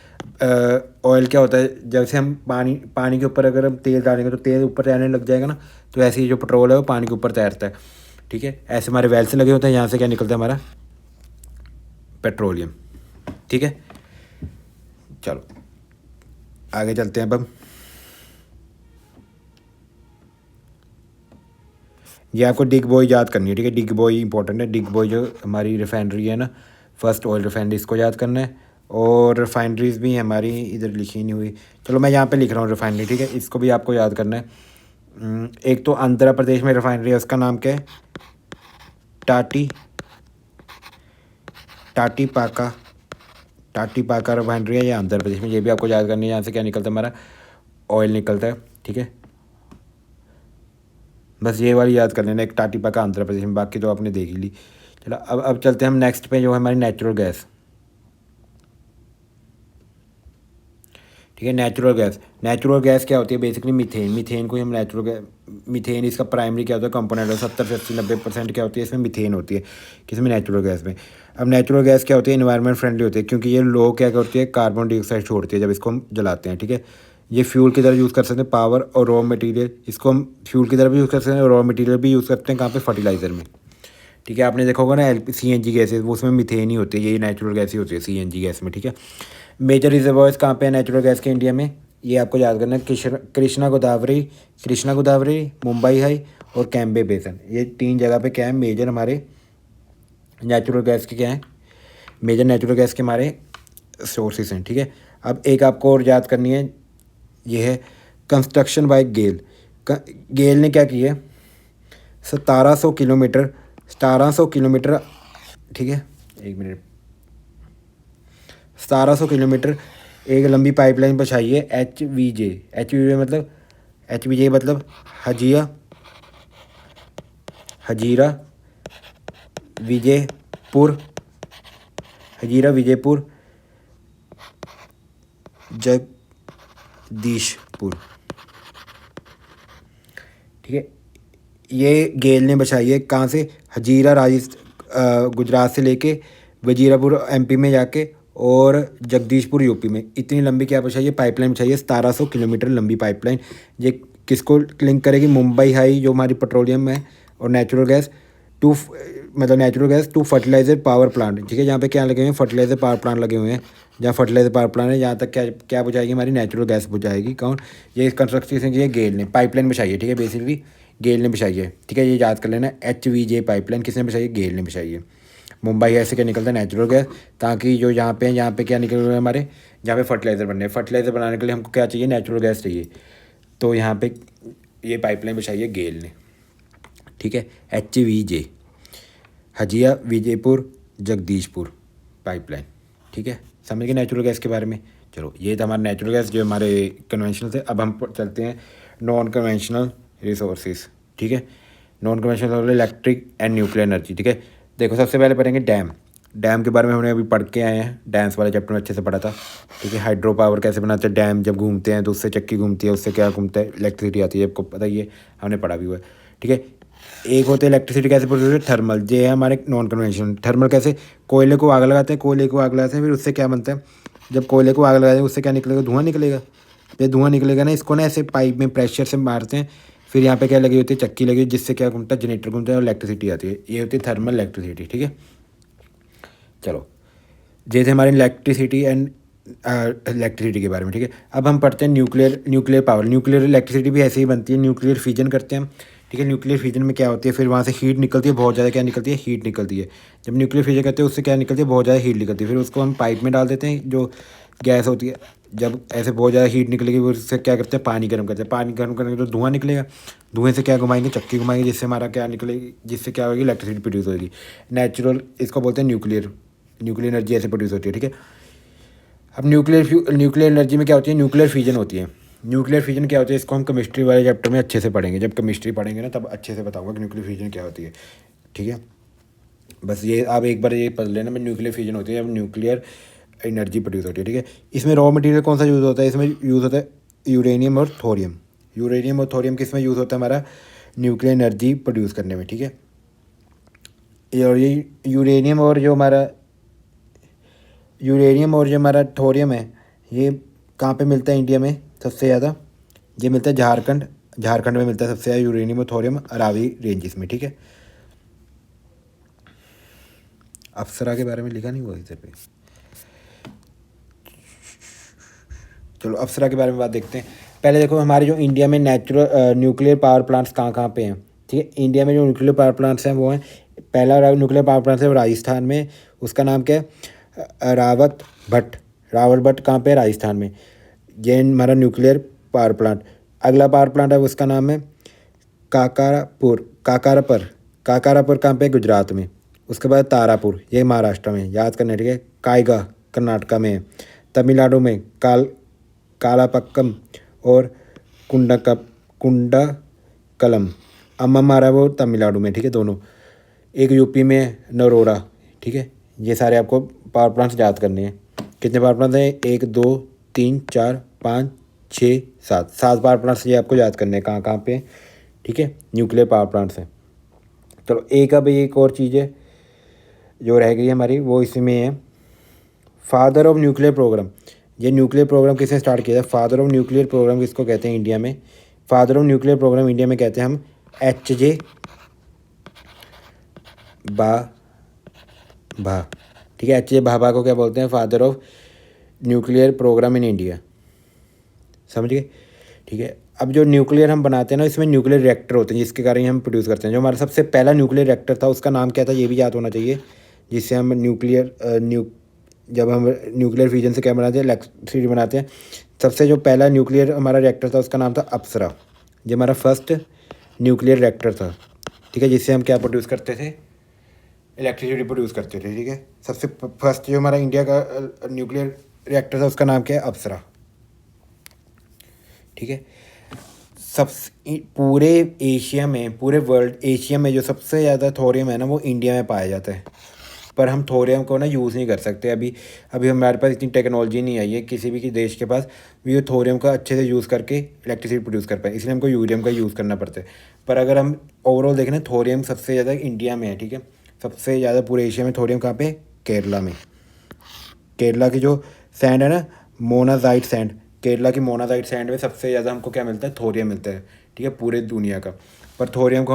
ऑयल क्या होता है, जैसे हम पानी के ऊपर अगर हम तेल डालेंगे तो तेल ऊपर तैरने लग जाएगा ना, तो ऐसे ही जो पेट्रोल है वो पानी के ऊपर तैरता है, ठीक है। ऐसे हमारे वेल से लगे होते हैं, यहाँ से क्या निकलता है हमारा पेट्रोलियम, ठीक है। चलो आगे चलते हैं। अब हम ये आपको डिग बॉय याद करनी है, ठीक है। डिग बॉय इंपॉर्टेंट है, डिग बॉय जो हमारी रिफाइनरी है ना, फर्स्ट ऑयल रिफाइनरी, इसको याद करना है। और रिफाइनरीज भी हमारी इधर लिखी नहीं हुई, चलो मैं यहाँ पे लिख रहा हूँ रिफाइनरी, ठीक है, इसको भी आपको याद करना है। एक तो आंध्र प्रदेश में रिफाइनरी है, उसका नाम क्या है, टाटी टाटी पाका टाटी पाका रिफाइनरी है, ये आंध्र प्रदेश में। ये भी आपको याद करनी है, यहाँ से क्या निकलता है हमारा ऑयल निकलता है, ठीक है। बस ये वाली याद कर लेना, एक टाटी पाका आंध्र प्रदेश में, बाकी तो आपने देख ही ली। चलो अब चलते हैं हम नेक्स्ट पे, जो है हमारी नेचुरल गैस, ठीक है। नेचुरल गैस क्या होती है, बेसिकली मीथेन को ही हम नेचुरल गैस, मीथेन इसका प्राइमरी क्या होता है, कंपोनेंट है, 70 से 80 90% क्या होती है इसमें, मीथेन होती है किसमें, नेचुरल गैस में। अब नेचुरल गैस क्या होती है, इन्वायरमेंट फ्रेंडली होती है, क्योंकि ये लो क्या करती है, कार्बन डाइऑक्साइड छोड़ती है जब इसको हम जलाते हैं, ठीक है। ये फ्यूल की तरह यूज़ कर सकते हैं, पावर और रॉ मटेरियल, इसको हम फ्यूल की तरह भी यूज़ कर सकते हैं, रॉ मटेरियल भी यूज़ करते हैं, कहाँ पे, फर्टिलाइज़र में, ठीक है। आपने देखा होगा ना CNG गैसेज, वो उसमें मीथेन ही होती है, यही नेचुरल गैस ही होती है CNG गैस में, ठीक है। मेजर रिजर्वॉयर्स कहाँ पे है नेचुरल गैस के इंडिया में, ये आपको याद करना है, कृष्णा गोदावरी, मुंबई हाई और कैम्बे बेसन, ये 3 जगह पे क्या है, मेजर हमारे नेचुरल गैस के क्या है, मेजर नेचुरल गैस के हमारे सोर्सेज हैं, ठीक है। अब एक आपको और याद करनी है, ये है कंस्ट्रक्शन बाय गेल। गेल ने क्या किया है, 1700 किलोमीटर, ठीक है, एक मिनट, 1700 किलोमीटर एक लंबी पाइपलाइन बिछाई है, एच वी जे मतलब हजीरा विजयपुर जगदीशपुर, ठीक है। ये गेल ने बचाई है, कहाँ से, हजीरा गुजरात से लेके वजीरापुर MP में जाके और जगदीशपुर UP में, इतनी लंबी क्या बचाई है, पाइपलाइन बचाई है, 1700 किलोमीटर लंबी पाइपलाइन। ये किसको लिंक करेगी, मुंबई हाई जो हमारी पेट्रोलियम है और natural gas to fertiliser power plant, ठीक है। यहाँ पे क्या लगे हुए हैं, फर्टिलाइज़र पावर प्लांट लगे हुए हैं, जहाँ फर्टिलाइज़र पावर प्लांट है, यहाँ तक क्या बुझाएगी, हमारी नेचुरल गैस बुझाएगी। कौन, ये कंस्ट्रक्शन की है गेल ने, पाइपलाइन बिछाई है, ठीक है, बेसिकली गेल ने बिछाई है, ठीक है। ये याद कर लेना, HVJ पाइपलाइन किसने बिछाई है, गेल ने बिछाई है। मुंबई ऐसे क्या निकलता है, नेचुरल गैस, ताकि जो यहाँ पे क्या निकल रहे हैं हमारे, जहाँ पे फर्टिलाइज़र बनने हैं, फर्टिलाइज़र बनाने के लिए हमको क्या चाहिए, नेचुरल गैस चाहिए, तो यहाँ पे ये पाइपलाइन बिछाई है गेल ने, ठीक है। HVJ हजिया विजयपुर जगदीशपुर पाइपलाइन, ठीक है। समझ गए नेचुरल गैस के बारे में। चलो ये था हमारा नेचुरल गैस जो हमारे कन्वेंशनल थे। अब हम चलते हैं नॉन कन्वेंशनल रिसोर्सेज, ठीक है। Non conventional electric and nuclear energy, ठीक है। देखो सबसे पहले पढ़ेंगे डैम के बारे में, हमने अभी पढ़ के आए हैं, डैम्स वाले चैप्टर में अच्छे से पढ़ा था, ठीक है। हाइड्रो पावर कैसे बनाते हैं, डैम जब घूमते हैं तो उससे चक्की घूमती है, उससे क्या घूमता है, इलेक्ट्रिसिटी आती है, आपको पता ही है, हमने पढ़ा भी हुआ है, ठीक है। एक होते हैं इलेक्ट्रिसिटी कैसे प्रोड्यूस होती है, थर्मल, ये है हमारे नॉन कन्वेंशनल। थर्मल कैसे, कोयले को आग लगाते हैं, फिर उससे क्या बनता है, जब कोयले को आग लगाते हैं उससे क्या निकलेगा, धुआं निकलेगा। जब धुआं निकलेगा ना, इसको ना ऐसे पाइप में प्रेशर से मारते हैं, फिर यहाँ पे क्या लगी होती है, चक्की लगी, जिससे क्या घूमता है, जनरेटर घूमता है और इलेक्ट्रिसिटी आती है। ये होती है थर्मल इलेक्ट्रिसिटी, ठीक है। चलो, ये थे हमारे इलेक्ट्रिसिटी एंड इलेक्ट्रिसिटी के बारे में, ठीक है। अब हम पढ़ते हैं न्यूक्लियर पावर। न्यूक्लियर इलेक्ट्रिसिटी भी ऐसे ही बनती है, न्यूक्लियर फिजन करते हैं हम, ठीक है। न्यूक्लियर फिजन में क्या होती है, फिर वहाँ से हीट निकलती है, बहुत ज़्यादा क्या निकलती है, हीट निकलती है। जब न्यूक्लियर फिजन करते हैं उससे क्या निकलती है, बहुत ज़्यादा हीट निकलती है। फिर उसको हम पाइप में डाल देते हैं, जो गैस होती है। जब ऐसे बहुत ज़्यादा हीट निकलेगी, वो उससे क्या करते हैं, पानी गर्म करते हैं। पानी गर्म करने के तो धुआं निकलेगा, धुएँ से क्या घुमाएंगे, चक्की घुमाएंगे, जिससे हमारा क्या निकलेगी, जिससे क्या होगी, इलेक्ट्रिसिटी प्रोड्यूस होगी। नेचुरल, इसको बोलते हैं न्यूक्लियर एनर्जी ऐसे प्रोड्यूस होती है, ठीक है। अब न्यूक्लियर एनर्जी में क्या होती है, न्यूक्लियर फिजन होती है। न्यूक्लियर फिजन क्या होती है, इसको हम केमिस्ट्री वाले चैप्टर में अच्छे से पढ़ेंगे। जब केमिस्ट्री पढ़ेंगे ना, तब अच्छे से बताऊंगा कि न्यूक्लियर फिजन क्या होती है, ठीक है। बस ये आप एक बार ये पढ़ लेना, मैं न्यूक्लियर फिजन होती है, जब न्यूक्लियर एनर्जी प्रोड्यूस होती है, ठीक है। इसमें रॉ मटेरियल कौन सा यूज़ होता है, इसमें यूज़ होता है यूरेनियम और थोरियम। यूरेनियम और थोरियम किस में यूज़ होता है, हमारा न्यूक्लियर एनर्जी प्रोड्यूस करने में, ठीक है। और ये यूरेनियम और जो हमारा थोरियम है, ये कहाँ पे मिलता है इंडिया में सबसे ज़्यादा, ये मिलता है झारखंड में मिलता है सबसे ज़्यादा यूरेनियम और थोरियम, अरावली रेंजेस में, ठीक है। अप्सरा के बारे में लिखा नहीं हुआ इधर पे। चलो अप्सरा के बारे में बात देखते हैं। पहले देखो, हमारे जो इंडिया में नेचुरल न्यूक्लियर पावर प्लांट्स कहाँ कहाँ पे हैं, ठीक है। इंडिया में जो न्यूक्लियर पावर प्लांट्स हैं वो हैं, पहला न्यूक्लियर पावर प्लांट है वो राजस्थान में, उसका नाम क्या है, रावत भट्ट कहाँ पे है, राजस्थान में। ये हमारा न्यूक्लियर पावर प्लांट। अगला पावर प्लांट है उसका नाम है काकारापुर कहाँ पे है, गुजरात में। उसके बाद तारापुर, ये महाराष्ट्र में, याद करना, ठीक है। कायगा कर्नाटका में है। तमिलनाडु में कालापक्कम और कुंडकलम। अम्मा रहा वो तमिलनाडु में, ठीक है, दोनों। एक यूपी में है, नरोरा, ठीक है। ये सारे आपको पावर प्लांट्स याद करने हैं। कितने पावर प्लांट्स हैं, 1 2 3 4 5 6 7 पावर प्लांट्स ये आपको याद करने हैं, कहाँ कहाँ पे, ठीक है, न्यूक्लियर पावर प्लांट्स हैं। चलो, एक और चीज़ है जो रह गई है हमारी, वो इसमें है फादर ऑफ न्यूक्लियर प्रोग्राम। ये न्यूक्लियर प्रोग्राम किसने स्टार्ट किया था, फादर ऑफ न्यूक्लियर प्रोग्राम किसको कहते हैं इंडिया में, father of nuclear programme India में कहते हैं हम HJ भाभा, ठीक है। HJ भाभा को क्या बोलते हैं, father of nuclear programme in India, समझ गए, ठीक है। अब जो न्यूक्लियर हम बनाते हैं ना, इसमें न्यूक्लियर रिएक्टर होते हैं, जिसके कारण हम प्रोड्यूस करते हैं। जो हमारा सबसे पहला न्यूक्लियर रिएक्टर था उसका नाम क्या था, ये भी याद होना चाहिए, जिससे हम जब हम न्यूक्लियर फ्यूजन से क्या बनाते हैं, इलेक्ट्रिसिटी बनाते हैं। सबसे जो पहला न्यूक्लियर हमारा रिएक्टर था उसका नाम था अप्सरा। ये हमारा फर्स्ट न्यूक्लियर रिएक्टर था, ठीक है, जिससे हम क्या प्रोड्यूस करते थे, इलेक्ट्रिसिटी प्रोड्यूस करते थे, ठीक है। सबसे फर्स्ट जो हमारा इंडिया का न्यूक्लियर रिएक्टर था उसका नाम क्या है, अप्सरा, ठीक है। सब पूरे एशिया में, पूरे वर्ल्ड एशिया में जो सबसे ज़्यादा थोरियम है ना, वो इंडिया में पाया जाता है। पर हम थोरियम को ना यूज़ नहीं कर सकते अभी हमारे पास इतनी टेक्नोलॉजी नहीं आई है किसी भी देश के पास भी ये थोरियम का अच्छे से यूज़ करके इलेक्ट्रिसिटी प्रोड्यूस कर पाए, इसलिए हमको यूरियम का यूज़ करना पड़ता है। पर अगर हम ओवरऑल देखें ना, थोरियम सबसे ज़्यादा इंडिया में है, ठीक है। सबसे ज़्यादा पूरे एशिया में थोरियम कहाँ पे, केरला में। केरला की जो सैंड है ना, मोनाजाइट सैंड, केरला की मोनाजाइट सैंड में सबसे ज़्यादा हमको क्या मिलता है, थोरियम मिलता है, ठीक है, पूरे दुनिया का। पर थोरियम को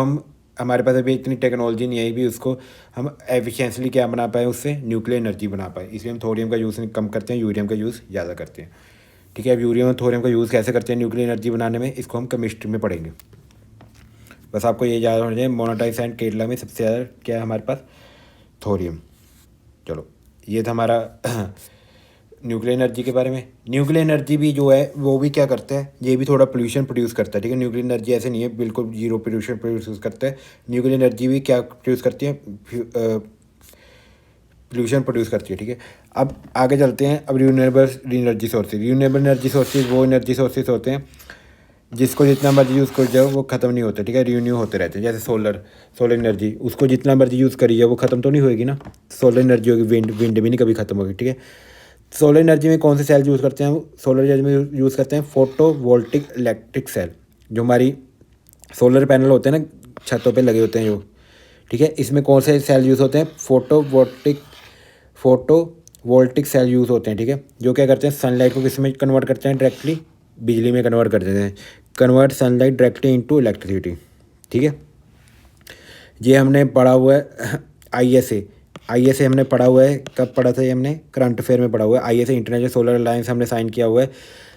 हमारे पास अभी इतनी टेक्नोलॉजी नहीं आई भी उसको हम एफिशिएंटली क्या बना पाए, उससे न्यूक्लियर एनर्जी बना पाए, इसलिए हम थोरियम का यूज़ कम करते हैं, यूरियम का यूज़ ज़्यादा करते हैं, ठीक है। अब यूरियम और थोरियम का यूज़ कैसे करते हैं न्यूक्लियर एनर्जी बनाने में, इसको हम केमिस्ट्री में पढ़ेंगे। बस आपको ये याद होना चाहिए, मोनाजाइट सैंड केरला में सबसे ज़्यादा क्या है हमारे पास, थोरियम। चलो, ये था हमारा न्यूक्लियर एनर्जी के बारे में। न्यूक्लियर एनर्जी भी जो है वो भी क्या करता है, ये भी थोड़ा पोल्यूशन प्रोड्यूस करता है, ठीक है। न्यूक्लियर एनर्जी ऐसे नहीं है बिल्कुल जीरो पोल्यूशन प्रोड्यूस करता है, न्यूक्लियर एनर्जी भी क्या प्रोड्यूस करती है, पोल्यूशन प्रोड्यूस करती है, ठीक है। अब आगे चलते हैं। अब रिन्यूएबल एनर्जी सोर्सेज वो एनर्जी सोर्सेज होते हैं जिसको जितना मर्जी यूज़ कर जाओ वो ख़त्म नहीं होता, ठीक है, रिन्यू होते रहते हैं। जैसे सोलर एनर्जी, उसको जितना मर्जी यूज़ करी जाओ वो ख़त्म तो नहीं होएगी ना, सोलर एनर्जी होगी, विंड भी नहीं कभी ख़त्म होगी, ठीक है। सोलर एनर्जी में कौन से सेल यूज़ करते हैं, सोलर एनर्जी में यूज़ करते हैं फोटोवोल्टिक इलेक्ट्रिक सेल। जो हमारी सोलर पैनल होते हैं ना, छतों पे लगे होते हैं जो, ठीक है, इसमें कौन से सेल यूज़ होते हैं, फोटोवोल्टिक सेल यूज़ होते हैं, ठीक है। जो क्या करते हैं, सनलाइट को किस में कन्वर्ट करते हैं, डायरेक्टली बिजली में कन्वर्ट कर देते हैं। Convert sunlight directly into electricity. ठीक है, ये हमने पढ़ा हुआ है ISA हमने पढ़ा हुआ है। कब पढ़ा था ये? हमने करंट अफेयर में पढ़ा हुआ है। ISA इंटरनेशनल सोलर अलायंस हमने साइन किया हुआ है,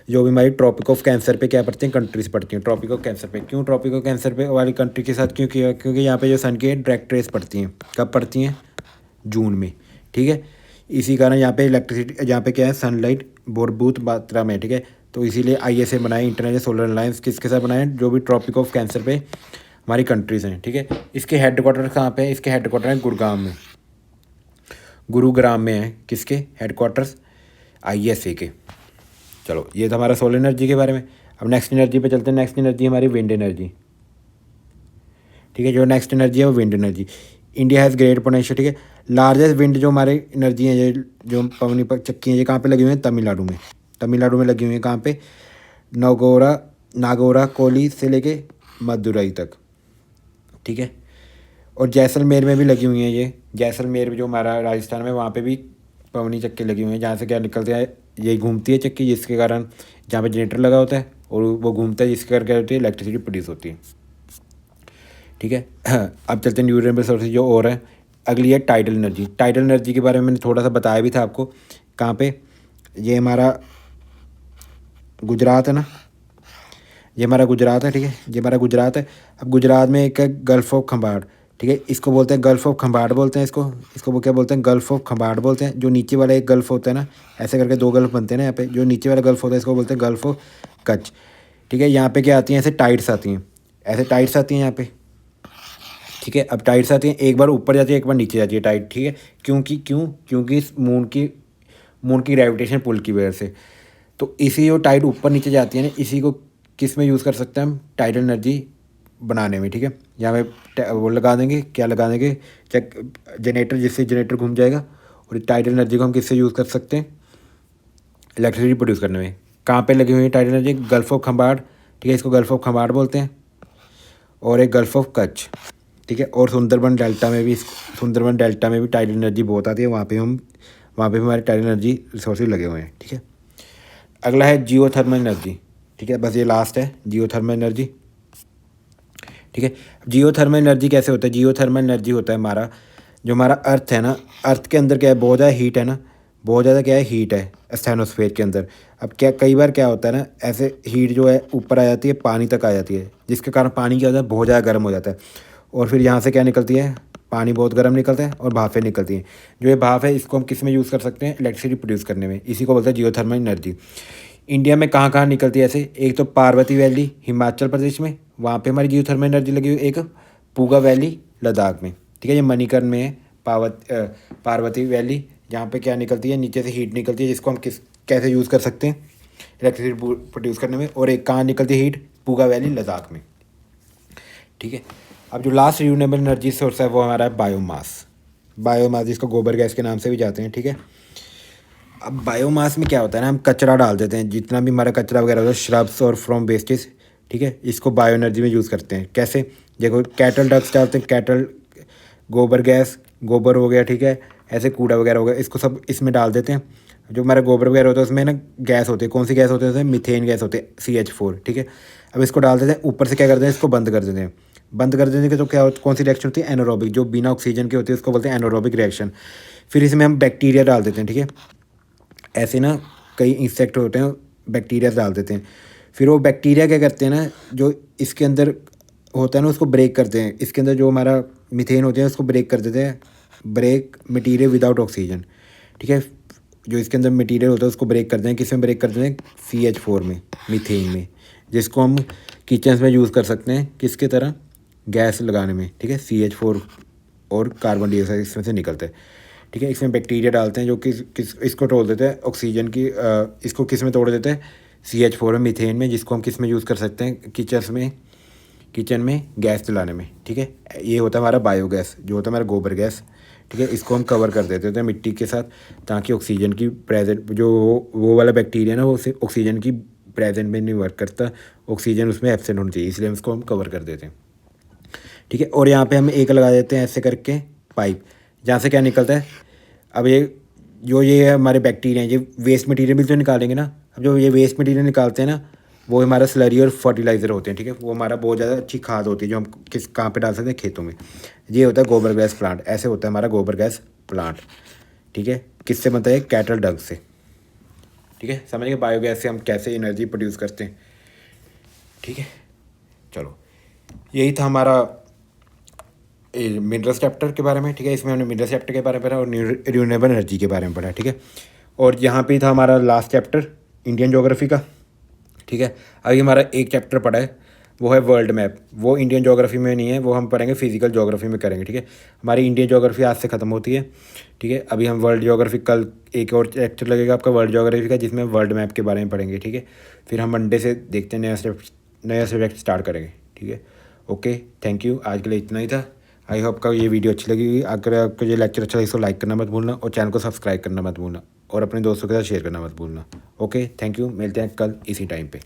जो भी हमारी ट्रॉपिक ऑफ कैंसर पे क्या पढ़ती हैं, कंट्रीज पढ़ती हैं ट्रॉपिक ऑफ कैंसर पे। क्यों ट्रॉपिक ऑफ कैंसर पे वाली कंट्री के साथ क्यों किया? क्योंकि यहाँ पे जो सन की डायरेक्ट रेस पड़ती हैं। कब पड़ती हैं? जून में। ठीक है, इसी कारण यहाँ पे इलेक्ट्रिसिटी, यहाँ पे क्या है, सनलाइट बहुत मात्रा में। ठीक है, तो इसीलिए ISA बनाए, इंटरनेशनल सोलर अलायंस। किसके साथ बनाए? जो भी ट्रॉपिक ऑफ कैंसर पे हमारी कंट्रीज़ हैं। ठीक है, इसके हेडक्वार्टर कहाँ पे है? इसके हेडक्वार्टर है गुरुग्राम में है। किसके हेडक्वार्टर्स? ISA के। चलो, ये था हमारा सोलर एनर्जी के बारे में। अब नेक्स्ट एनर्जी पे चलते हैं। नेक्स्ट एनर्जी हमारी विंड एनर्जी। ठीक है, जो नेक्स्ट एनर्जी है वो wind energy. India has great potential. ठीक है, लार्जेस्ट विंड जो हमारे एनर्जी है, ये जो पवनी पर चक्की हैं, ये कहाँ पे लगी हुई हैं? तमिलनाडु में लगी हुई हैं। कहाँ पे? नागौरा कोली से लेके मदुरई तक। ठीक है, और जैसलमेर में भी लगी हुई हैं। ये जैसलमेर जो हमारा राजस्थान में, वहाँ पे भी पवनी चक्की लगी हुई हैं, जहाँ से क्या निकलते हैं, ये घूमती है चक्की, जिसके कारण जहाँ पे जनरेटर लगा होता है और वो घूमता है, जिसके कारण क्या होती है, इलेक्ट्रिसिटी प्रोड्यूस होती है। ठीक है, अब चलते हैं न्यूट्रिएंट सोर्सेज जो और है। अगली है टाइडल एनर्जी। टाइडल एनर्जी के बारे में मैंने थोड़ा सा बताया भी था आपको। कहाँ पे? ये हमारा गुजरात है ना, ये हमारा गुजरात है। ठीक है, ये हमारा गुजरात है। अब गुजरात में एक है गल्फ ऑफ खंबाड़। ठीक है, इसको बोलते हैं गल्फ ऑफ खंबाड़ बोलते हैं। इसको वो क्या बोलते हैं? गल्फ ऑफ खंबाड़ बोलते हैं। जो नीचे वाला एक गल्फ होता है ना, ऐसे करके दो गल्फ बनते हैं ना यहाँ पे। जो नीचे वाला गल्फ होता है इसको बोलते हैं गल्फ ऑफ कच्छ। ठीक है, यहाँ पे क्या आती हैं? ऐसे टाइड्स आती हैं, ऐसे टाइड्स आती हैं यहाँ पे। ठीक है, अब टाइड्स आती हैं, एक बार ऊपर जाती है, एक बार नीचे जाती है टाइड। ठीक है, क्योंकि इस मून की ग्रेविटेशन पुल की वजह से। तो इसी जो टाइड ऊपर नीचे जाती है ना, इसी को किस में यूज़ कर सकते हैं हम? टाइडल एनर्जी बनाने में। ठीक है, यहाँ पे वो लगा देंगे, क्या लगा देंगे? चेक जनरेटर, जिससे जनरेटर घूम जाएगा। और टाइडल एनर्जी को हम किससे यूज़ कर सकते हैं? इलेक्ट्रिसिटी प्रोड्यूस करने में। कहाँ पे लगी हुई है tidal energy? Gulf of Khambhat. ठीक है, इसको गल्फ ऑफ खंबाड़ बोलते हैं। और एक गल्फ ऑफ कच्छ। ठीक है, और सुंदरबन डेल्टा में भी टाइडल एनर्जी बहुत आती है। वहाँ पे हमारे टाइडल एनर्जी रिसोर्सेज लगे हुए हैं। ठीक है, अगला है जियोथर्मल एनर्जी। ठीक है, बस ये लास्ट है, जियोथर्मल एनर्जी। ठीक है, जियोथर्मल एनर्जी कैसे होता है? जियोथर्मल एनर्जी होता है जो हमारा अर्थ है ना, अर्थ के अंदर क्या है? बहुत ज़्यादा हीट है ना, बहुत ज़्यादा क्या है? हीट है एस्थेनोस्फेयर के अंदर। अब क्या, कई बार क्या होता है ना, ऐसे हीट जो है ऊपर आ जाती है, पानी तक आ जाती है, जिसके कारण पानी क्या होता है? बहुत ज़्यादा गर्म हो जाता है। और फिर यहाँ से क्या निकलती है? पानी बहुत गर्म निकलता है और भापें निकलती हैं। जो ये भाप है, इसको हम किस में यूज़ कर सकते हैं? इलेक्ट्रिसिटी प्रोड्यूस करने में। इसी को बोलते हैं जियोथर्मल एनर्जी। इंडिया में कहाँ कहाँ निकलती है ऐसे? एक तो पार्वती वैली हिमाचल प्रदेश में, वहाँ पे हमारी जियोथर्मल एनर्जी लगी हुई। एक पूगा वैली लद्दाख में। ठीक है, ये मणिकर्ण में है पार्वती वैली, जहाँ पे क्या निकलती है? नीचे से हीट निकलती है, जिसको हम कैसे यूज़ कर सकते हैं? इलेक्ट्रिसिटी प्रोड्यूस करने में। और एक कहाँ निकलती है हीट? पूगा वैली लद्दाख में। ठीक है, अब जो लास्ट रिन्यूएबल एनर्जी सोर्स है वो हमारा है बायोमास, जिसको गोबर गैस के नाम से भी जाते हैं। ठीक है, अब बायोमास में क्या होता है ना, हम कचरा डाल देते हैं, जितना भी हमारा कचरा वगैरह होता है, श्रब्स और फ्रॉम वेस्टेज। ठीक है, इसको बायो एनर्जी में यूज़ करते हैं। कैसे? देखो, कैटल डक्स डालते हैं, कैटल गोबर गैस, गोबर हो गया। ठीक है, ऐसे कूड़ा वगैरह हो गया, इसको सब इसमें डाल देते हैं। जो हमारा गोबर वगैरह होता है उसमें ना गैस होती है। कौन सी गैस होती है? उसमें मीथेन गैस होती है, CH4। ठीक है, अब इसको डाल देते हैं, ऊपर से क्या करते हैं? इसको बंद कर देते हैं। बंद कर देने के तो क्या कौन सी रिएक्शन होती है? एनारोबिक, जो बिना ऑक्सीजन की होती है उसको बोलते हैं एनारोबिक रिएक्शन। फिर इसमें हम बैक्टीरिया डाल देते हैं। ठीक है, ऐसे ना कई इंसेक्ट होते हैं, बैक्टीरिया डाल देते हैं। फिर वो बैक्टीरिया क्या करते हैं ना, जो इसके अंदर होता है ना, उसको ब्रेक करते हैं। इसके अंदर जो हमारा मीथेन होते हैं उसको ब्रेक कर देते हैं, ब्रेक मटीरियल विदाउट ऑक्सीजन। ठीक है, जो इसके अंदर मटीरियल होता है उसको ब्रेक करते हैं। किस में ब्रेक करते हैं? CH4 में, मीथेन में, जिसको हम किचन में यूज़ कर सकते हैं किसके तरह? गैस लगाने में। ठीक है, CH4 और कार्बन डाइऑक्साइड इसमें से निकलता है। ठीक है, इसमें बैक्टीरिया डालते हैं जो कि इसको तोड़ देते हैं ऑक्सीजन की, इसको किस में तोड़ देते हैं? CH4 में, मीथेन में, जिसको हम किस में यूज़ कर सकते हैं? किचन में गैस जलाने में। ठीक है, ये होता है हमारा बायोगैस, जो होता है हमारा गोबर गैस। ठीक है, इसको हम कवर कर देते हैं मिट्टी के साथ, ताकि ऑक्सीजन की प्रेजेंट जो वो वाला बैक्टीरिया ना, वो सिर्फ ऑक्सीजन की प्रेजेंट में नहीं वर्क करता, ऑक्सीजन उसमें एब्सेंट होनी चाहिए, इसलिए हम इसको हम कवर कर देते हैं। ठीक है, और यहाँ पे हम एक लगा देते हैं ऐसे करके पाइप, जहाँ से क्या निकलता है? अब ये हमारे बैक्टीरिया हैं, ये वेस्ट मटेरियल भी तो निकालेंगे ना। अब जो ये वेस्ट मटेरियल निकालते हैं ना, वो हमारा स्लरी और फर्टिलाइज़र होते हैं, ठीक है। वो हमारा बहुत ज़्यादा अच्छी खाद होती है जो हम कहाँ पे डाल सकते हैं, खेतों में। ये होता है गोबर गैस प्लांट, ऐसे होता है हमारा गोबर गैस प्लांट, ठीक है। किससे बनता है? कैटल डंग से, ठीक है। समझ गए बायोगैस से हम कैसे एनर्जी प्रोड्यूस करते हैं, ठीक है। चलो, यही था हमारा मिनरल्स चैप्टर के बारे में, ठीक है। इसमें हमने मिनरल्स चैप्टर के बारे में पढ़ा और रिन्यूएबल एनर्जी के बारे में पढ़ा, ठीक है। और यहाँ पे था हमारा लास्ट चैप्टर इंडियन ज्योग्राफी का, ठीक है। अभी हमारा एक चैप्टर पढ़ा है, वो है वर्ल्ड मैप। वो इंडियन ज्योग्राफी में नहीं है, वो हम पढ़ेंगे फिजिकल ज्योग्राफी में करेंगे, ठीक है। हमारी इंडियन ज्योग्राफी आज से ख़त्म होती है, ठीक है। अभी हम वर्ल्ड ज्योग्राफी, कल एक और चैप्टर लगेगा आपका वर्ल्ड ज्योग्राफी का, जिसमें वर्ल्ड मैप के बारे में पढ़ेंगे, ठीक है। फिर हम मंडे से देखते हैं नया सब्जेक्ट स्टार्ट करेंगे, ठीक है। ओके, थैंक यू, आज के लिए इतना ही था। आई होप का ये वीडियो अच्छी लगी होगी। अगर आपको ये लेक्चर अच्छा लगे तो लाइक करना मत भूलना और चैनल को सब्सक्राइब करना मत भूलना और अपने दोस्तों के साथ शेयर करना मत भूलना। ओके, थैंक यू, मिलते हैं कल इसी टाइम पे।